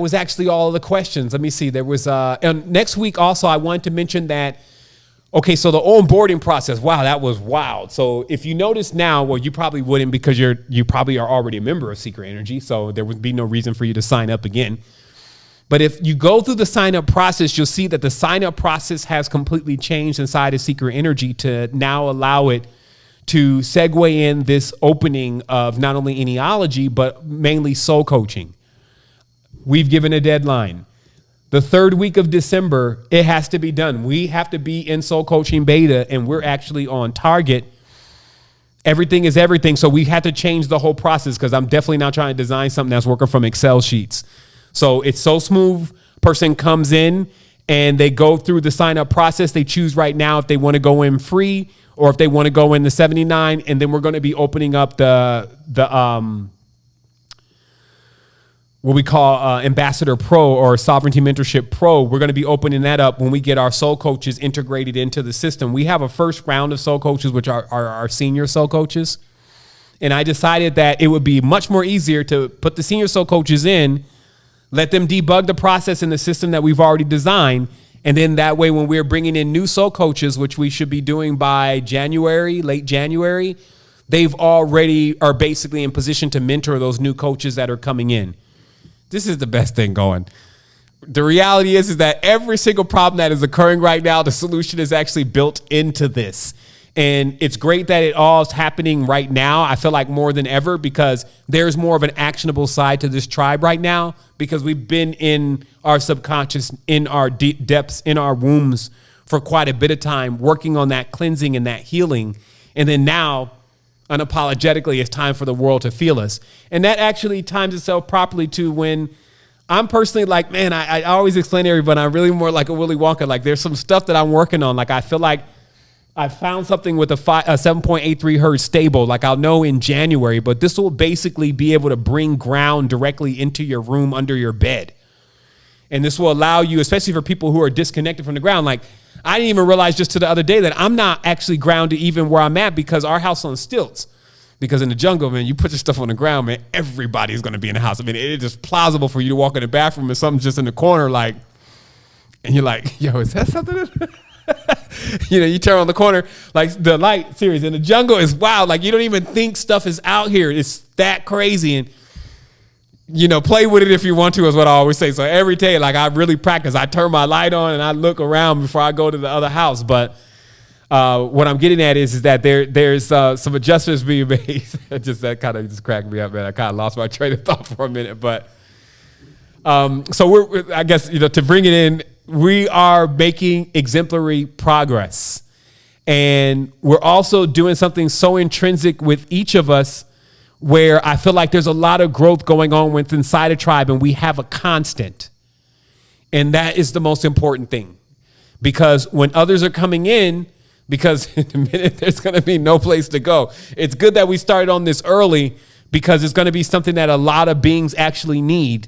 was actually all of the questions. Let me see. There was, and next week also, I wanted to mention that, okay, so the onboarding process, wow, that was wild. So if you notice now, well, you probably wouldn't because you probably are already a member of Secret Energy, so there would be no reason for you to sign up again. But if you go through the sign-up process, you'll see that the sign-up process has completely changed inside of Secret Energy to now allow it to segue in this opening of not only Eneology, but mainly soul coaching. We've given a deadline. The third week of December, it has to be done. We have to be in soul coaching beta, and we're actually on target. Everything is everything. So we had to change the whole process because I'm definitely not trying to design something that's working from Excel sheets. So it's so smooth. Person comes in and they go through the sign up process. They choose right now if they want to go in free or if they want to go in the 79. And then we're going to be opening up the what we call Ambassador Pro or Sovereignty Mentorship Pro. We're going to be opening that up when we get our soul coaches integrated into the system. We have a first round of soul coaches, which are our senior soul coaches. And I decided that it would be much more easier to put the senior soul coaches in, let them debug the process in the system that we've already designed. And then that way, when we're bringing in new soul coaches, which we should be doing by January, late January, they've already are basically in position to mentor those new coaches that are coming in. This is the best thing going. The reality is that every single problem that is occurring right now, the solution is actually built into this. And it's great that it all is happening right now. I feel like more than ever because there's more of an actionable side to this tribe right now because we've been in our subconscious, in our deep depths, in our wombs for quite a bit of time, working on that cleansing and that healing. And then now, unapologetically, it's time for the world to feel us. And that actually times itself properly to when I'm personally like, man, I always explain to everybody, I'm really more like a Willy Wonka. Like there's some stuff that I'm working on. Like I feel like I found something with a 7.83 hertz stable. Like I'll know in January, but this will basically be able to bring ground directly into your room under your bed. And this will allow you, especially for people who are disconnected from the ground. Like I didn't even realize just to the other day that I'm not actually grounded even where I'm at because our house on stilts. Because in the jungle, man, you put your stuff on the ground, man, everybody's going to be in the house. I mean, it is just plausible for you to walk in the bathroom and something's just in the corner, like, and you're like, yo, is that something? You know, you turn on the corner, like the light series in the jungle is wild. Like you don't even think stuff is out here. It's that crazy. And, you know, play with it if you want to is what I always say. So every day, like I really practice. I turn my light on and I look around before I go to the other house. But what I'm getting at is that there's some adjustments being made. That kind of just cracked me up, man. I kind of lost my train of thought for a minute. But so I guess, you know, to bring it in, we are making exemplary progress. And we're also doing something so intrinsic with each of us where I feel like there's a lot of growth going on with inside a tribe and we have a constant. And that is the most important thing. Because when others are coming in, because in a minute there's going to be no place to go. It's good that we started on this early because it's going to be something that a lot of beings actually need.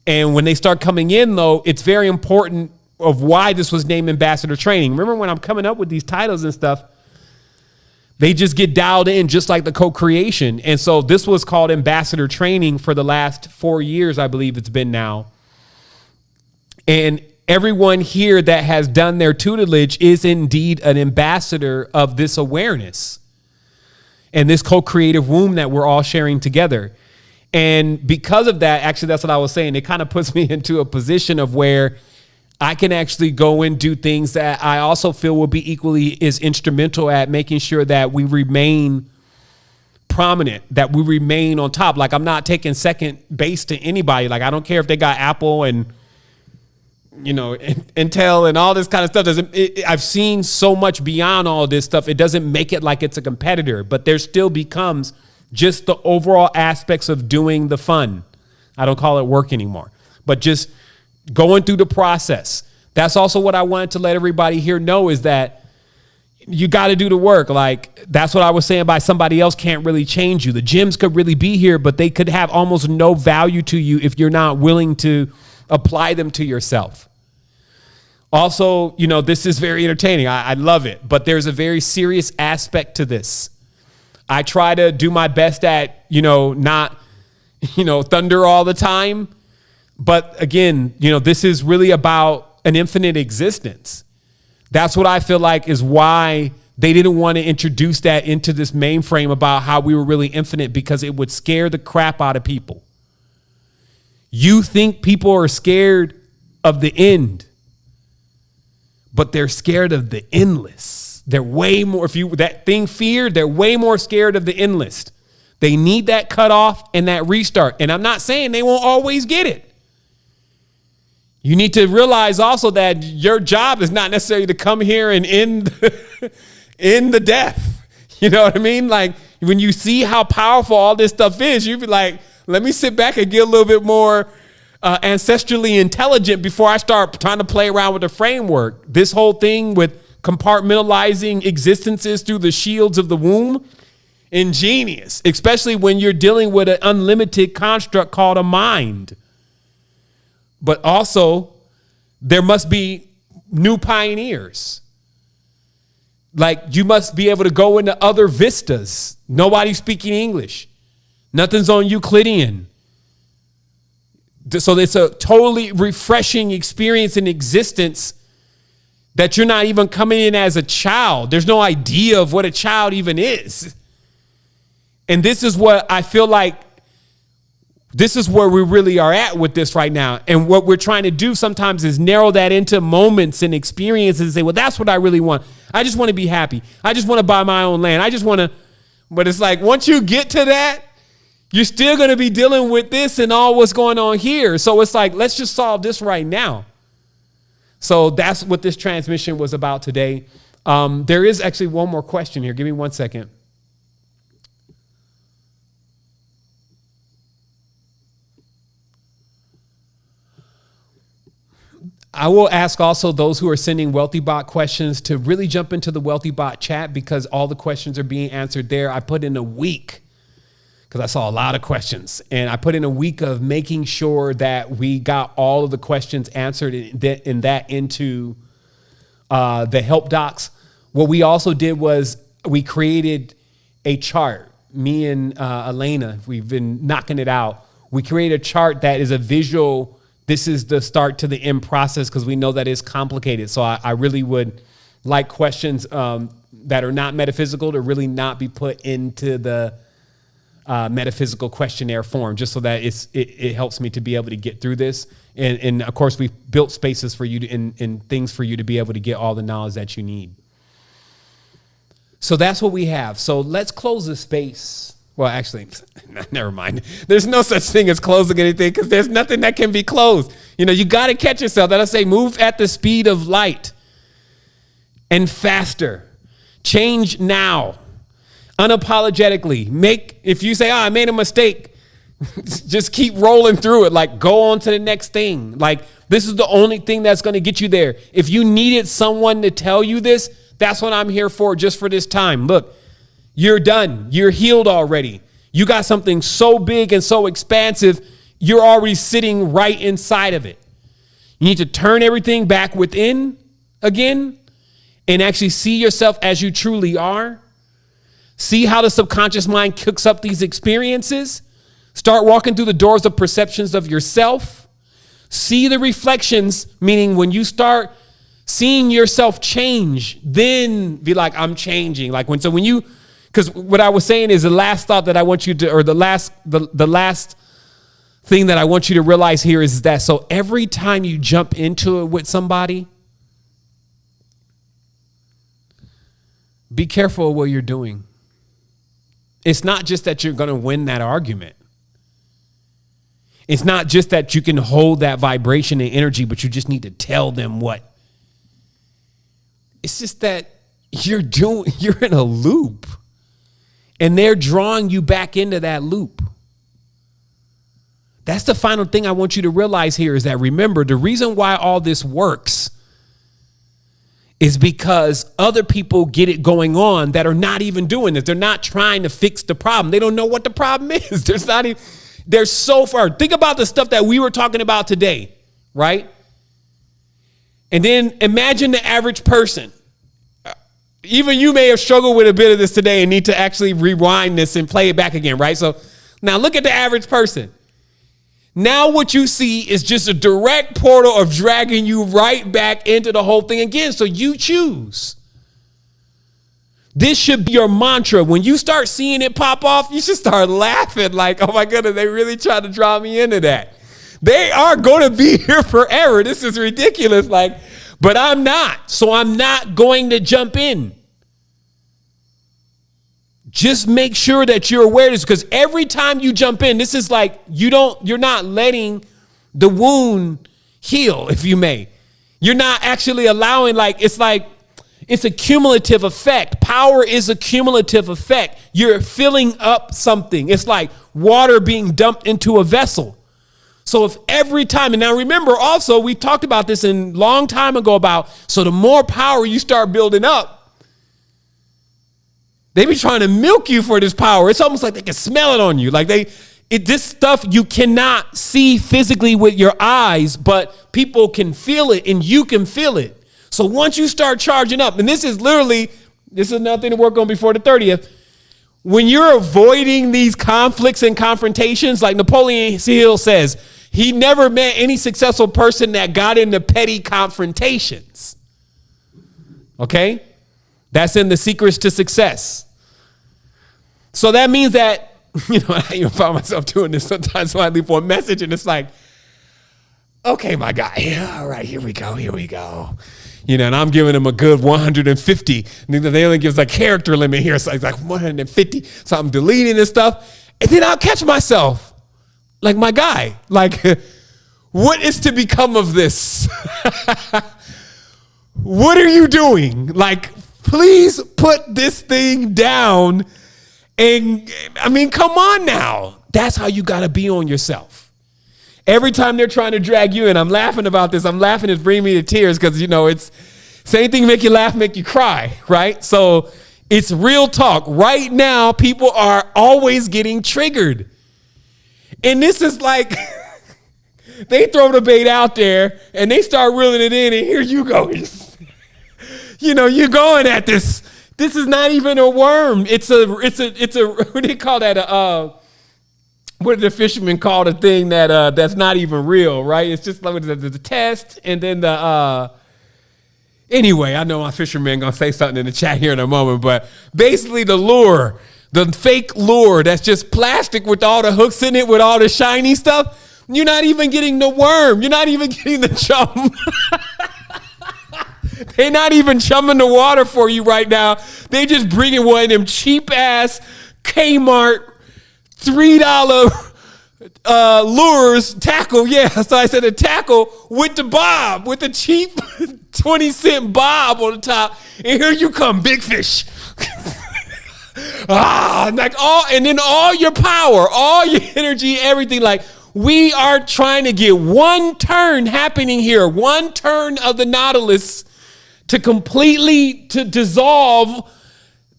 And when they start coming in, though, it's very important of why this was named Ambassador Training. Remember when I'm coming up with these titles and stuff, they just get dialed in just like the co-creation. And so this was called Ambassador Training for the last 4 years, I believe it's been now. And everyone here that has done their tutelage is indeed an ambassador of this awareness and this co-creative womb that we're all sharing together. And because of that, actually, that's what I was saying. It kind of puts me into a position of where I can actually go and do things that I also feel will be equally as instrumental at making sure that we remain prominent, that we remain on top. Like I'm not taking second base to anybody. Like I don't care if they got Apple and, you know, Intel and all this kind of stuff. I've seen so much beyond all this stuff. It doesn't make it like it's a competitor, but there still becomes just the overall aspects of doing the fun. I don't call it work anymore, but just going through the process. That's also what I wanted to let everybody here know is that you got to do the work. Like that's what I was saying by somebody else can't really change you. The gyms could really be here, but they could have almost no value to you if you're not willing to apply them to yourself. Also, this is very entertaining. I love it, but there's a very serious aspect to this. I try to do my best at, not, thunder all the time. But again, this is really about an infinite existence. That's what I feel like is why they didn't want to introduce that into this mainframe about how we were really infinite, because it would scare the crap out of people. You think people are scared of the end, but they're scared of the endless. They're way more, that thing fear, they're way more scared of the endless. They need that cutoff and that restart. And I'm not saying they won't always get it. You need to realize also that your job is not necessarily to come here and end the death. You know what I mean? Like when you see how powerful all this stuff is, you be like, let me sit back and get a little bit more ancestrally intelligent before I start trying to play around with the framework. This whole thing with compartmentalizing existences through the shields of the womb, ingenious, especially when you're dealing with an unlimited construct called a mind. But also, there must be new pioneers. Like you must be able to go into other vistas. Nobody's speaking English. Nothing's on Euclidean. So it's a totally refreshing experience in existence that you're not even coming in as a child. There's no idea of what a child even is. And this is what I feel like, this is where we really are at with this right now. And what we're trying to do sometimes is narrow that into moments and experiences and say, well, that's what I really want. I just want to be happy. I just want to buy my own land. I just want to, but it's like, once you get to that, you're still going to be dealing with this and all what's going on here. So it's like, let's just solve this right now. So that's what this transmission was about today. There is actually one more question here. Give me 1 second. I will ask also those who are sending WealthyBot questions to really jump into the WealthyBot chat, because all the questions are being answered there. I put in a week, because I saw a lot of questions, and I put in a week of making sure that we got all of the questions answered in that into the help docs. What we also did was we created a chart. Me and Elena, we've been knocking it out. We created a chart that is a visual. This is the start to the end process, because we know that it's complicated. So I really would like questions that are not metaphysical to really not be put into the metaphysical questionnaire form, just so that it helps me to be able to get through this. And of course, we've built spaces for you to, and things for you to be able to get all the knowledge that you need. So that's what we have. So let's close the space. Well, actually, never mind. There's no such thing as closing anything, because there's nothing that can be closed. You got to catch yourself. That'll say move at the speed of light and faster. Change now. Unapologetically. If you say, I made a mistake, just keep rolling through it. Like, go on to the next thing. Like, this is the only thing that's going to get you there. If you needed someone to tell you this, that's what I'm here for, just for this time. Look, you're done. You're healed already. You got something so big and so expansive, you're already sitting right inside of it. You need to turn everything back within again and actually see yourself as you truly are. See how the subconscious mind cooks up these experiences. Start walking through the doors of perceptions of yourself. See the reflections, meaning when you start seeing yourself change, then be like, I'm changing. Like when you, because what I was saying is the last thought that I want you to, or the last thing that I want you to realize here is that, so every time you jump into it with somebody, be careful of what you're doing. It's not just that you're going to win that argument. It's not just that you can hold that vibration and energy, but you just need to tell them what. It's just that you're in a loop, and they're drawing you back into that loop. That's the final thing I want you to realize here, is that, remember, the reason why all this works is because other people get it going on that are not even doing this. They're not trying to fix the problem. They don't know what the problem is. They're so far. Think about the stuff that we were talking about today, right? And then imagine the average person. Even you may have struggled with a bit of this today and need to actually rewind this and play it back again, right? So now look at the average person. Now what you see is just a direct portal of dragging you right back into the whole thing again. So you choose. This should be your mantra. When you start seeing it pop off, you should start laughing like, oh my goodness, they really trying to draw me into that. They are going to be here forever. This is ridiculous. Like, but I'm not. So I'm not going to jump in. Just make sure that you're aware of this, because every time you jump in, this is like you're not letting the wound heal, if you may. You're not actually allowing, it's a cumulative effect. Power is a cumulative effect. You're filling up something. It's like water being dumped into a vessel. So if every time, and now remember also, we talked about this a long time ago so the more power you start building up, they be trying to milk you for this power. It's almost like they can smell it on you. Like this stuff you cannot see physically with your eyes, but people can feel it and you can feel it. So once you start charging up, and this is nothing to work on before the 30th. When you're avoiding these conflicts and confrontations, like Napoleon Hill says, he never met any successful person that got into petty confrontations. Okay? That's in The Secrets to Success. So that means that, I even find myself doing this sometimes when I leave for a message and it's like, okay, my guy, all right, here we go. And I'm giving them a good 150. And they only gives a character limit here. So it's like 150. So I'm deleting this stuff. And then I'll catch myself. Like, my guy, what is to become of this? What are you doing? Please put this thing down. And come on now. That's how you got to be on yourself. Every time they're trying to drag you in, I'm laughing about this. I'm laughing, it's bringing me to tears because, it's same thing, make you laugh, make you cry, right? So it's real talk. Right now, people are always getting triggered. And this is like, they throw the bait out there and they start reeling it in and here you go. You're going at this. This is not even a worm. It's a what do you call that? What did the fishermen call the thing that's not even real, right? It's just like the test and then anyway, I know my fisherman gonna say something in the chat here in a moment, but basically the lure, the fake lure that's just plastic with all the hooks in it with all the shiny stuff, you're not even getting the worm. You're not even getting the chum. They're not even chumming the water for you right now. They just bringing one of them cheap ass Kmart $3 lures, tackle. Yeah, so I said a tackle with the bob, with the cheap 20-cent bob on the top. And here you come, big fish. And then all your power, all your energy, everything. We are trying to get one turn happening here, one turn of the Nautilus to completely dissolve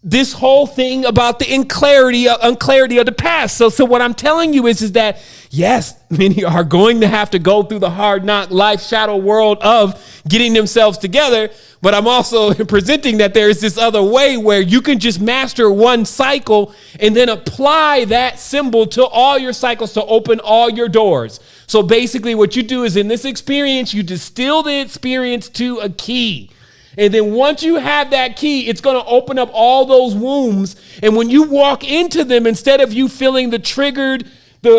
this whole thing about the unclarity of the past. So what I'm telling you is that, yes, many are going to have to go through the hard knock life shadow world of getting themselves together. But I'm also presenting that there is this other way where you can just master one cycle and then apply that symbol to all your cycles to open all your doors. So basically what you do is in this experience, you distill the experience to a key. And then once you have that key, it's going to open up all those wombs. And when you walk into them, instead of you feeling the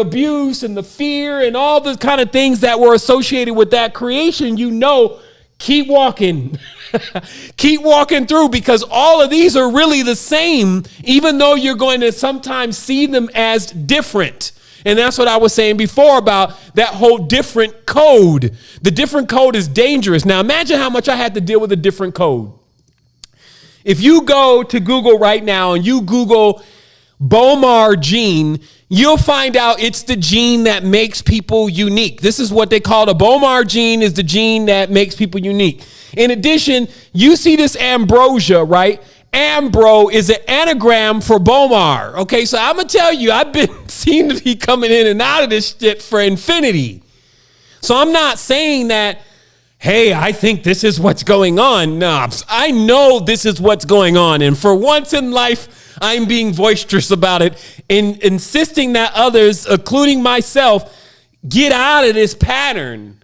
abuse and the fear and all the kind of things that were associated with that creation, keep walking. Keep walking through, because all of these are really the same, even though you're going to sometimes see them as different. And that's what I was saying before about that whole different code. The different code is dangerous. Now imagine how much I had to deal with a different code. If you go to Google right now and you Google Bomar gene, you'll find out it's the gene that makes people unique. This is what they call the Bomar gene, is the gene that makes people unique. In addition, you see this ambrosia, right? Ambro is an anagram for Bomar. Okay, so I'm going to tell you, I've been seen to be coming in and out of this shit for infinity. So I'm not saying that hey, I think this is what's going on. No, I know this is what's going on. And for once in life, I'm being boisterous about it and insisting that others, including myself, get out of this pattern.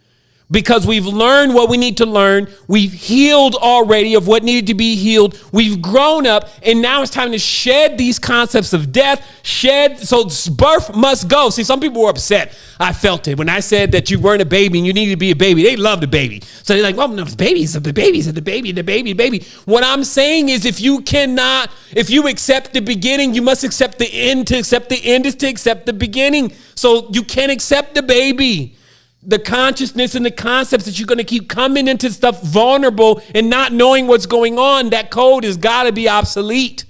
Because we've learned what we need to learn. We've healed already of what needed to be healed. We've grown up, and now it's time to shed these concepts of death. So birth must go. See, some people were upset. I felt it when I said that you weren't a baby and you needed to be a baby. They loved a baby. So they're like, well, no, the babies, the baby. What I'm saying is if you accept the beginning, you must accept the end. To accept the end is to accept the beginning. So you can't accept the baby. The consciousness and the concepts that you're going to keep coming into stuff vulnerable and not knowing what's going on, that code has got to be obsolete.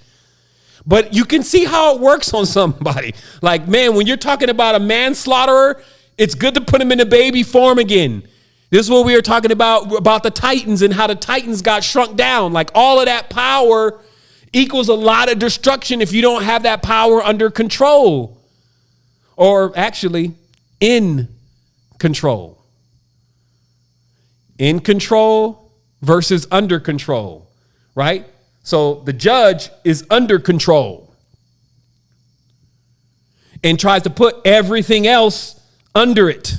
But you can see how it works on somebody. Like, man, when you're talking about a manslaughterer, it's good to put him in a baby form again. This is what we were talking about the Titans and how the Titans got shrunk down. Like, all of that power equals a lot of destruction if you don't have that power under control. Or actually, in control. In control versus under control, right? So the judge is under control and tries to put everything else under it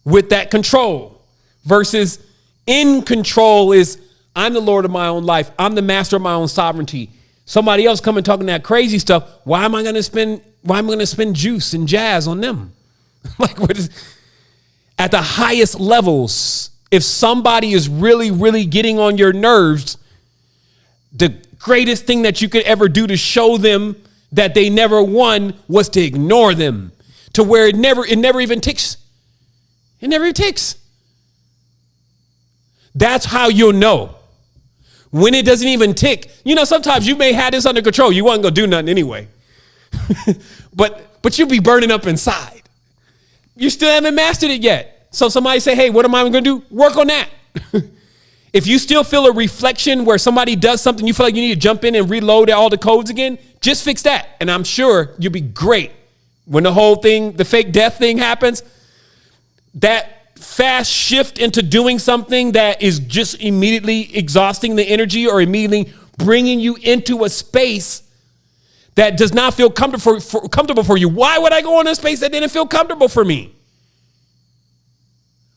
with that control versus in control is I'm the Lord of my own life. I'm the master of my own sovereignty. Somebody else coming talking that crazy stuff. Why am I going to spend juice and jazz on them? Like, what is at the highest levels, if somebody is really, really getting on your nerves, the greatest thing that you could ever do to show them that they never won was to ignore them to where it never even ticks. It never even ticks. That's how you'll know when it doesn't even tick. You know, sometimes you may have this under control. You wasn't going to do nothing anyway, but you'll be burning up inside. You still haven't mastered it yet. So somebody say, hey, what am I going to do? Work on that. If you still feel a reflection where somebody does something, you feel like you need to jump in and reload all the codes again, just fix that. And I'm sure you'll be great. When the whole thing, the fake death thing happens, that fast shift into doing something that is just immediately exhausting the energy or immediately bringing you into a space that does not feel comfortable for you. Why would I go in a space that didn't feel comfortable for me?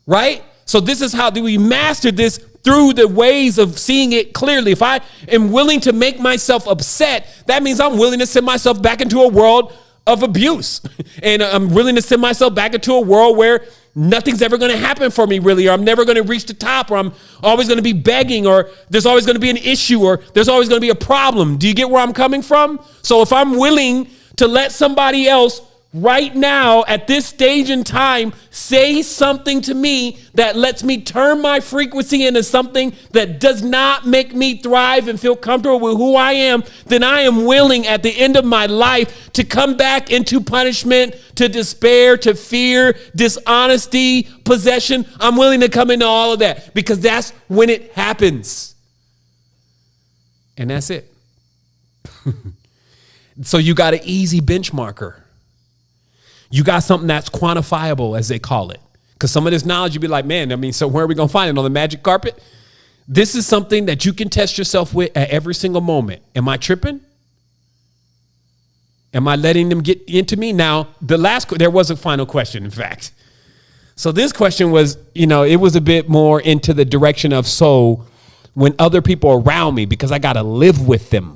Right? So this is how do we master this through the ways of seeing it clearly. If I am willing to make myself upset, that means I'm willing to send myself back into a world of abuse. And I'm willing to send myself back into a world where nothing's ever going to happen for me, really, or I'm never going to reach the top, or I'm always going to be begging, or there's always going to be an issue, or there's always going to be a problem. Do you get where I'm coming from? So if I'm willing to let somebody else right now at this stage in time say something to me that lets me turn my frequency into something that does not make me thrive and feel comfortable with who I am, then I am willing at the end of my life to come back into punishment, to despair, to fear, dishonesty, possession. I'm willing to come into all of that because that's when it happens. And that's it. So you got an easy benchmarker. You got something that's quantifiable, as they call it. Because some of this knowledge, you'd be like, man, I mean, so where are we going to find it? On the magic carpet? This is something that you can test yourself with at every single moment. Am I tripping? Am I letting them get into me? Now, there was a final question, in fact. So this question was, it was a bit more into the direction of, so when other people are around me, because I got to live with them,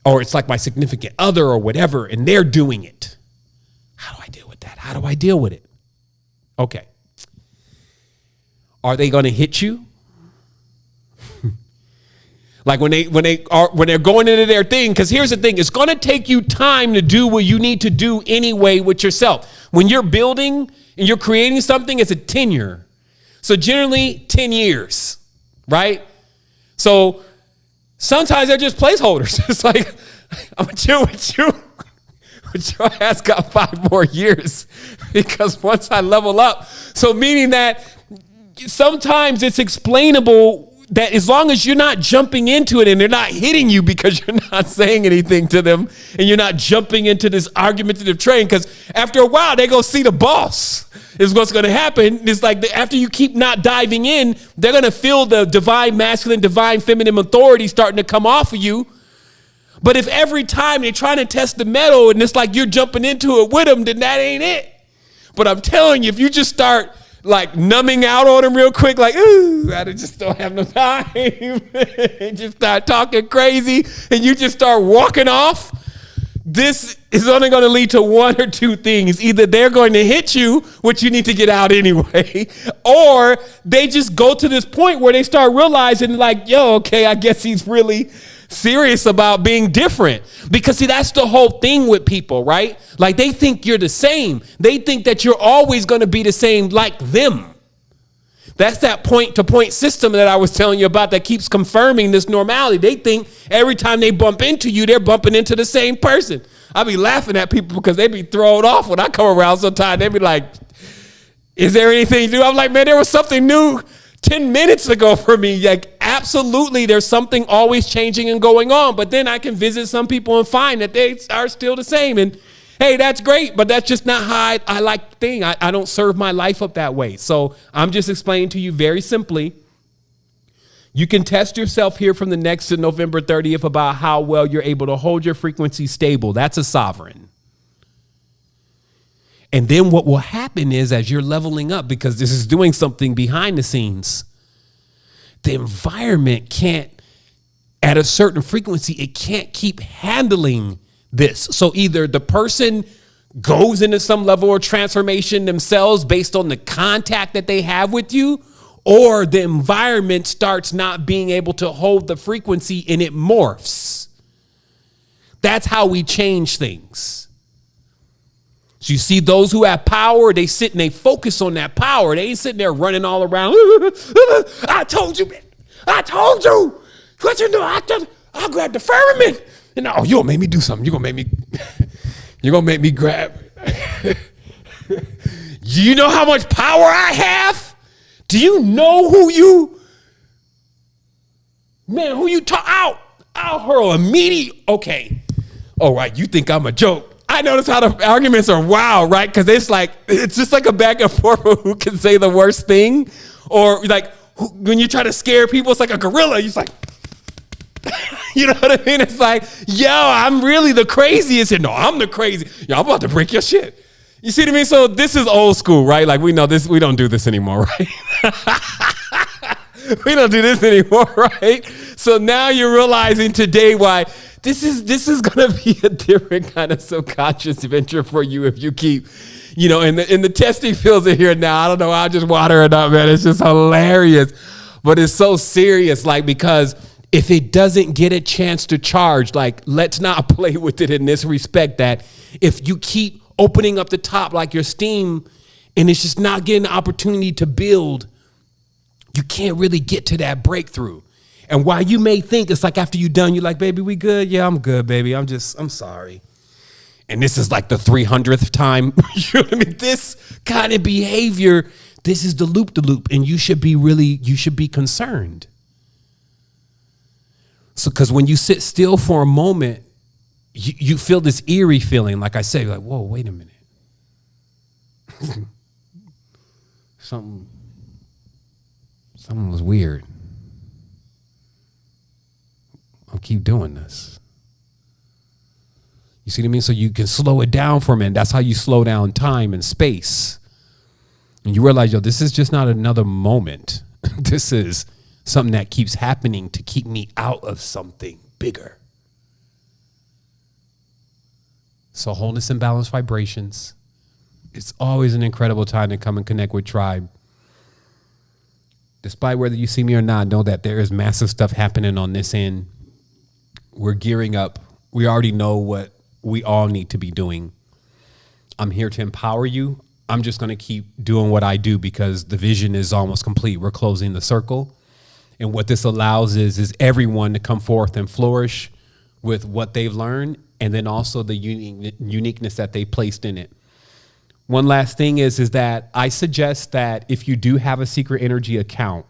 or it's like my significant other or whatever, and they're doing it. How do I deal with that? How do I deal with it? Okay. Are they going to hit you? Like when they're going into their thing, because here's the thing, it's going to take you time to do what you need to do anyway with yourself. When you're building and you're creating something, it's a tenure. So generally 10 years, right? So sometimes they're just placeholders. It's like, I'm going to chill with you. But your ass got 5 more years because once I level up. So meaning that sometimes it's explainable that as long as you're not jumping into it and they're not hitting you because you're not saying anything to them and you're not jumping into this argumentative train, because after a while they go see the boss. is what's going to happen. It's like after you keep not diving in, they're going to feel the divine masculine, divine feminine authority starting to come off of you. But if every time they're trying to test the metal and it's like you're jumping into it with them, then that ain't it. But I'm telling you, if you just start like numbing out on them real quick, like, ooh, I just don't have no time, and just start talking crazy and you just start walking off, this is only going to lead to one or two things. Either they're going to hit you, which you need to get out anyway, or they just go to this point where they start realizing like, yo, okay, I guess he's really serious about being different. Because see, that's the whole thing with people, right? Like they think you're the same. They think that you're always going to be the same like them. That's that point to point system that I was telling you about that keeps confirming this normality. They think every time they bump into you, they're bumping into the same person. I be laughing at people because they be thrown off when I come around sometimes. They be like, is there anything new? I'm like, man, there was something new 10 minutes ago for me. Like, absolutely, there's something always changing and going on. But then I can visit some people and find that they are still the same. And hey, that's great, but that's just not how I like thing. I don't serve my life up that way. So I'm just explaining to you very simply. You can test yourself here from the next to November 30th about how well you're able to hold your frequency stable. That's a sovereign. And then what will happen is as you're leveling up, because this is doing something behind the scenes, the environment can't, at a certain frequency, it can't keep handling this. So either the person goes into some level of transformation themselves based on the contact that they have with you, or the environment starts not being able to hold the frequency and it morphs. That's how we change things. So you see those who have power, they sit and they focus on that power. They ain't sitting there running all around. I told you, man. I told you. What you do? I'll grab the firmament. And oh, you're gonna make me do something. You're gonna make me grab. You know how much power I have? Do you know who you talk out? I'll hurl immediate. Okay. All right. You think I'm a joke. I notice how the arguments are wild, right? Because it's just like a back and forth of who can say the worst thing. Or like when you try to scare people, it's like a gorilla. You're just like, you know what I mean? It's like, yo, I'm really the craziest. And no, I'm the crazy. Yo, I'm about to break your shit. You see what I mean? So this is old school, right? Like we know this, we don't do this anymore, right? We don't do this anymore, right? So now you're realizing today why this is gonna be a different kind of subconscious venture for you if you keep, in the testing fields are here now. I don't know, I'll just water it up, man. It's just hilarious. But it's so serious, like, because if it doesn't get a chance to charge, like, let's not play with it in this respect, that if you keep opening up the top like your steam and it's just not getting the opportunity to build, you can't really get to that breakthrough. And while you may think it's like after you're done, you're like, baby, we good? Yeah, I'm good, baby. I'm sorry. And this is like the 300th time. You know what I mean? This kind of behavior, this is the loop, and you should be concerned. So, because when you sit still for a moment, you feel this eerie feeling. Like I said, like, whoa, wait a minute. Something was weird. I'll keep doing this. You see what I mean? So you can slow it down for a minute. That's how you slow down time and space. And you realize, yo, this is just not another moment. This is something that keeps happening to keep me out of something bigger. So wholeness and balanced vibrations. It's always an incredible time to come and connect with Tribe. Despite whether you see me or not, know that there is massive stuff happening on this end. We're gearing up. We already know what we all need to be doing. I'm here to empower you. I'm just going to keep doing what I do because the vision is almost complete. We're closing the circle. And what this allows is everyone to come forth and flourish with what they've learned, and then also the uniqueness that they placed in it. One last thing is that I suggest that if you do have a Secret Energy account,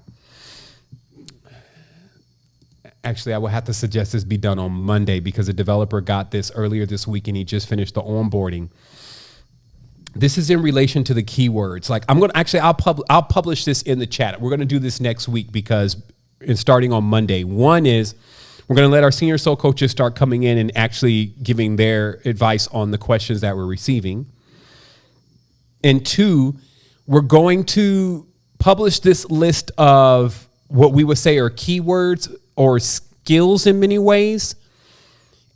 actually, I will have to suggest this be done on Monday because a developer got this earlier this week and he just finished the onboarding. This is in relation to the keywords. Like I'm going to actually, I'll publish this in the chat. We're going to do this next week because it's starting on Monday. One is we're going to let our senior soul coaches start coming in and actually giving their advice on the questions that we're receiving. And two, we're going to publish this list of what we would say are keywords or skills in many ways.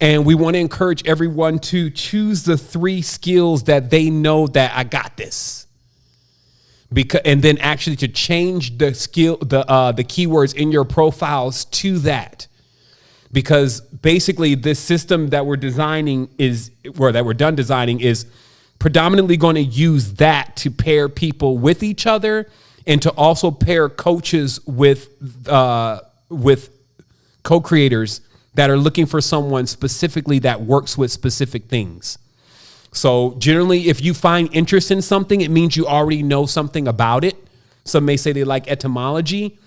And we want to encourage everyone to choose the 3 skills that they know that I got this. And then actually to change the keywords in your profiles to that. Because basically this system that we're designing is predominantly going to use that to pair people with each other and to also pair coaches with co-creators that are looking for someone specifically that works with specific things. So generally, if you find interest in something, it means you already know something about it. Some may say they like etymology,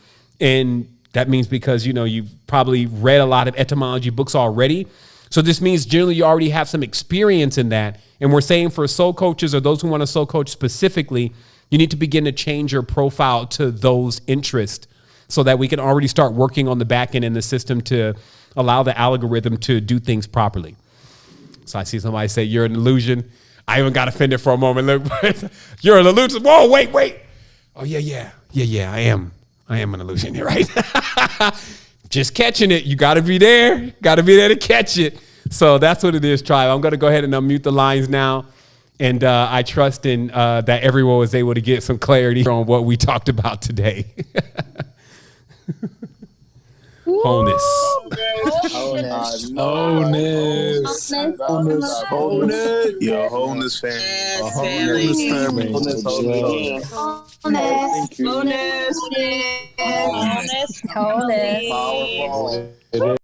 and that means because, you've probably read a lot of etymology books already. So this means generally you already have some experience in that. And we're saying for soul coaches or those who want to soul coach specifically, you need to begin to change your profile to those interests so that we can already start working on the back end in the system to allow the algorithm to do things properly. So I see somebody say, you're an illusion. I even got offended for a moment. Look, you're an illusion. Whoa, wait. Oh, yeah, I am. I am an illusion. You're right. Just catching it. You got to be there. Got to be there to catch it. So that's what it is, tribe. I'm going to go ahead and unmute the lines now. And I trust in that everyone was able to get some clarity on what we talked about today. Wholeness. Wholeness. Your wholeness family. Wholeness. Powerful.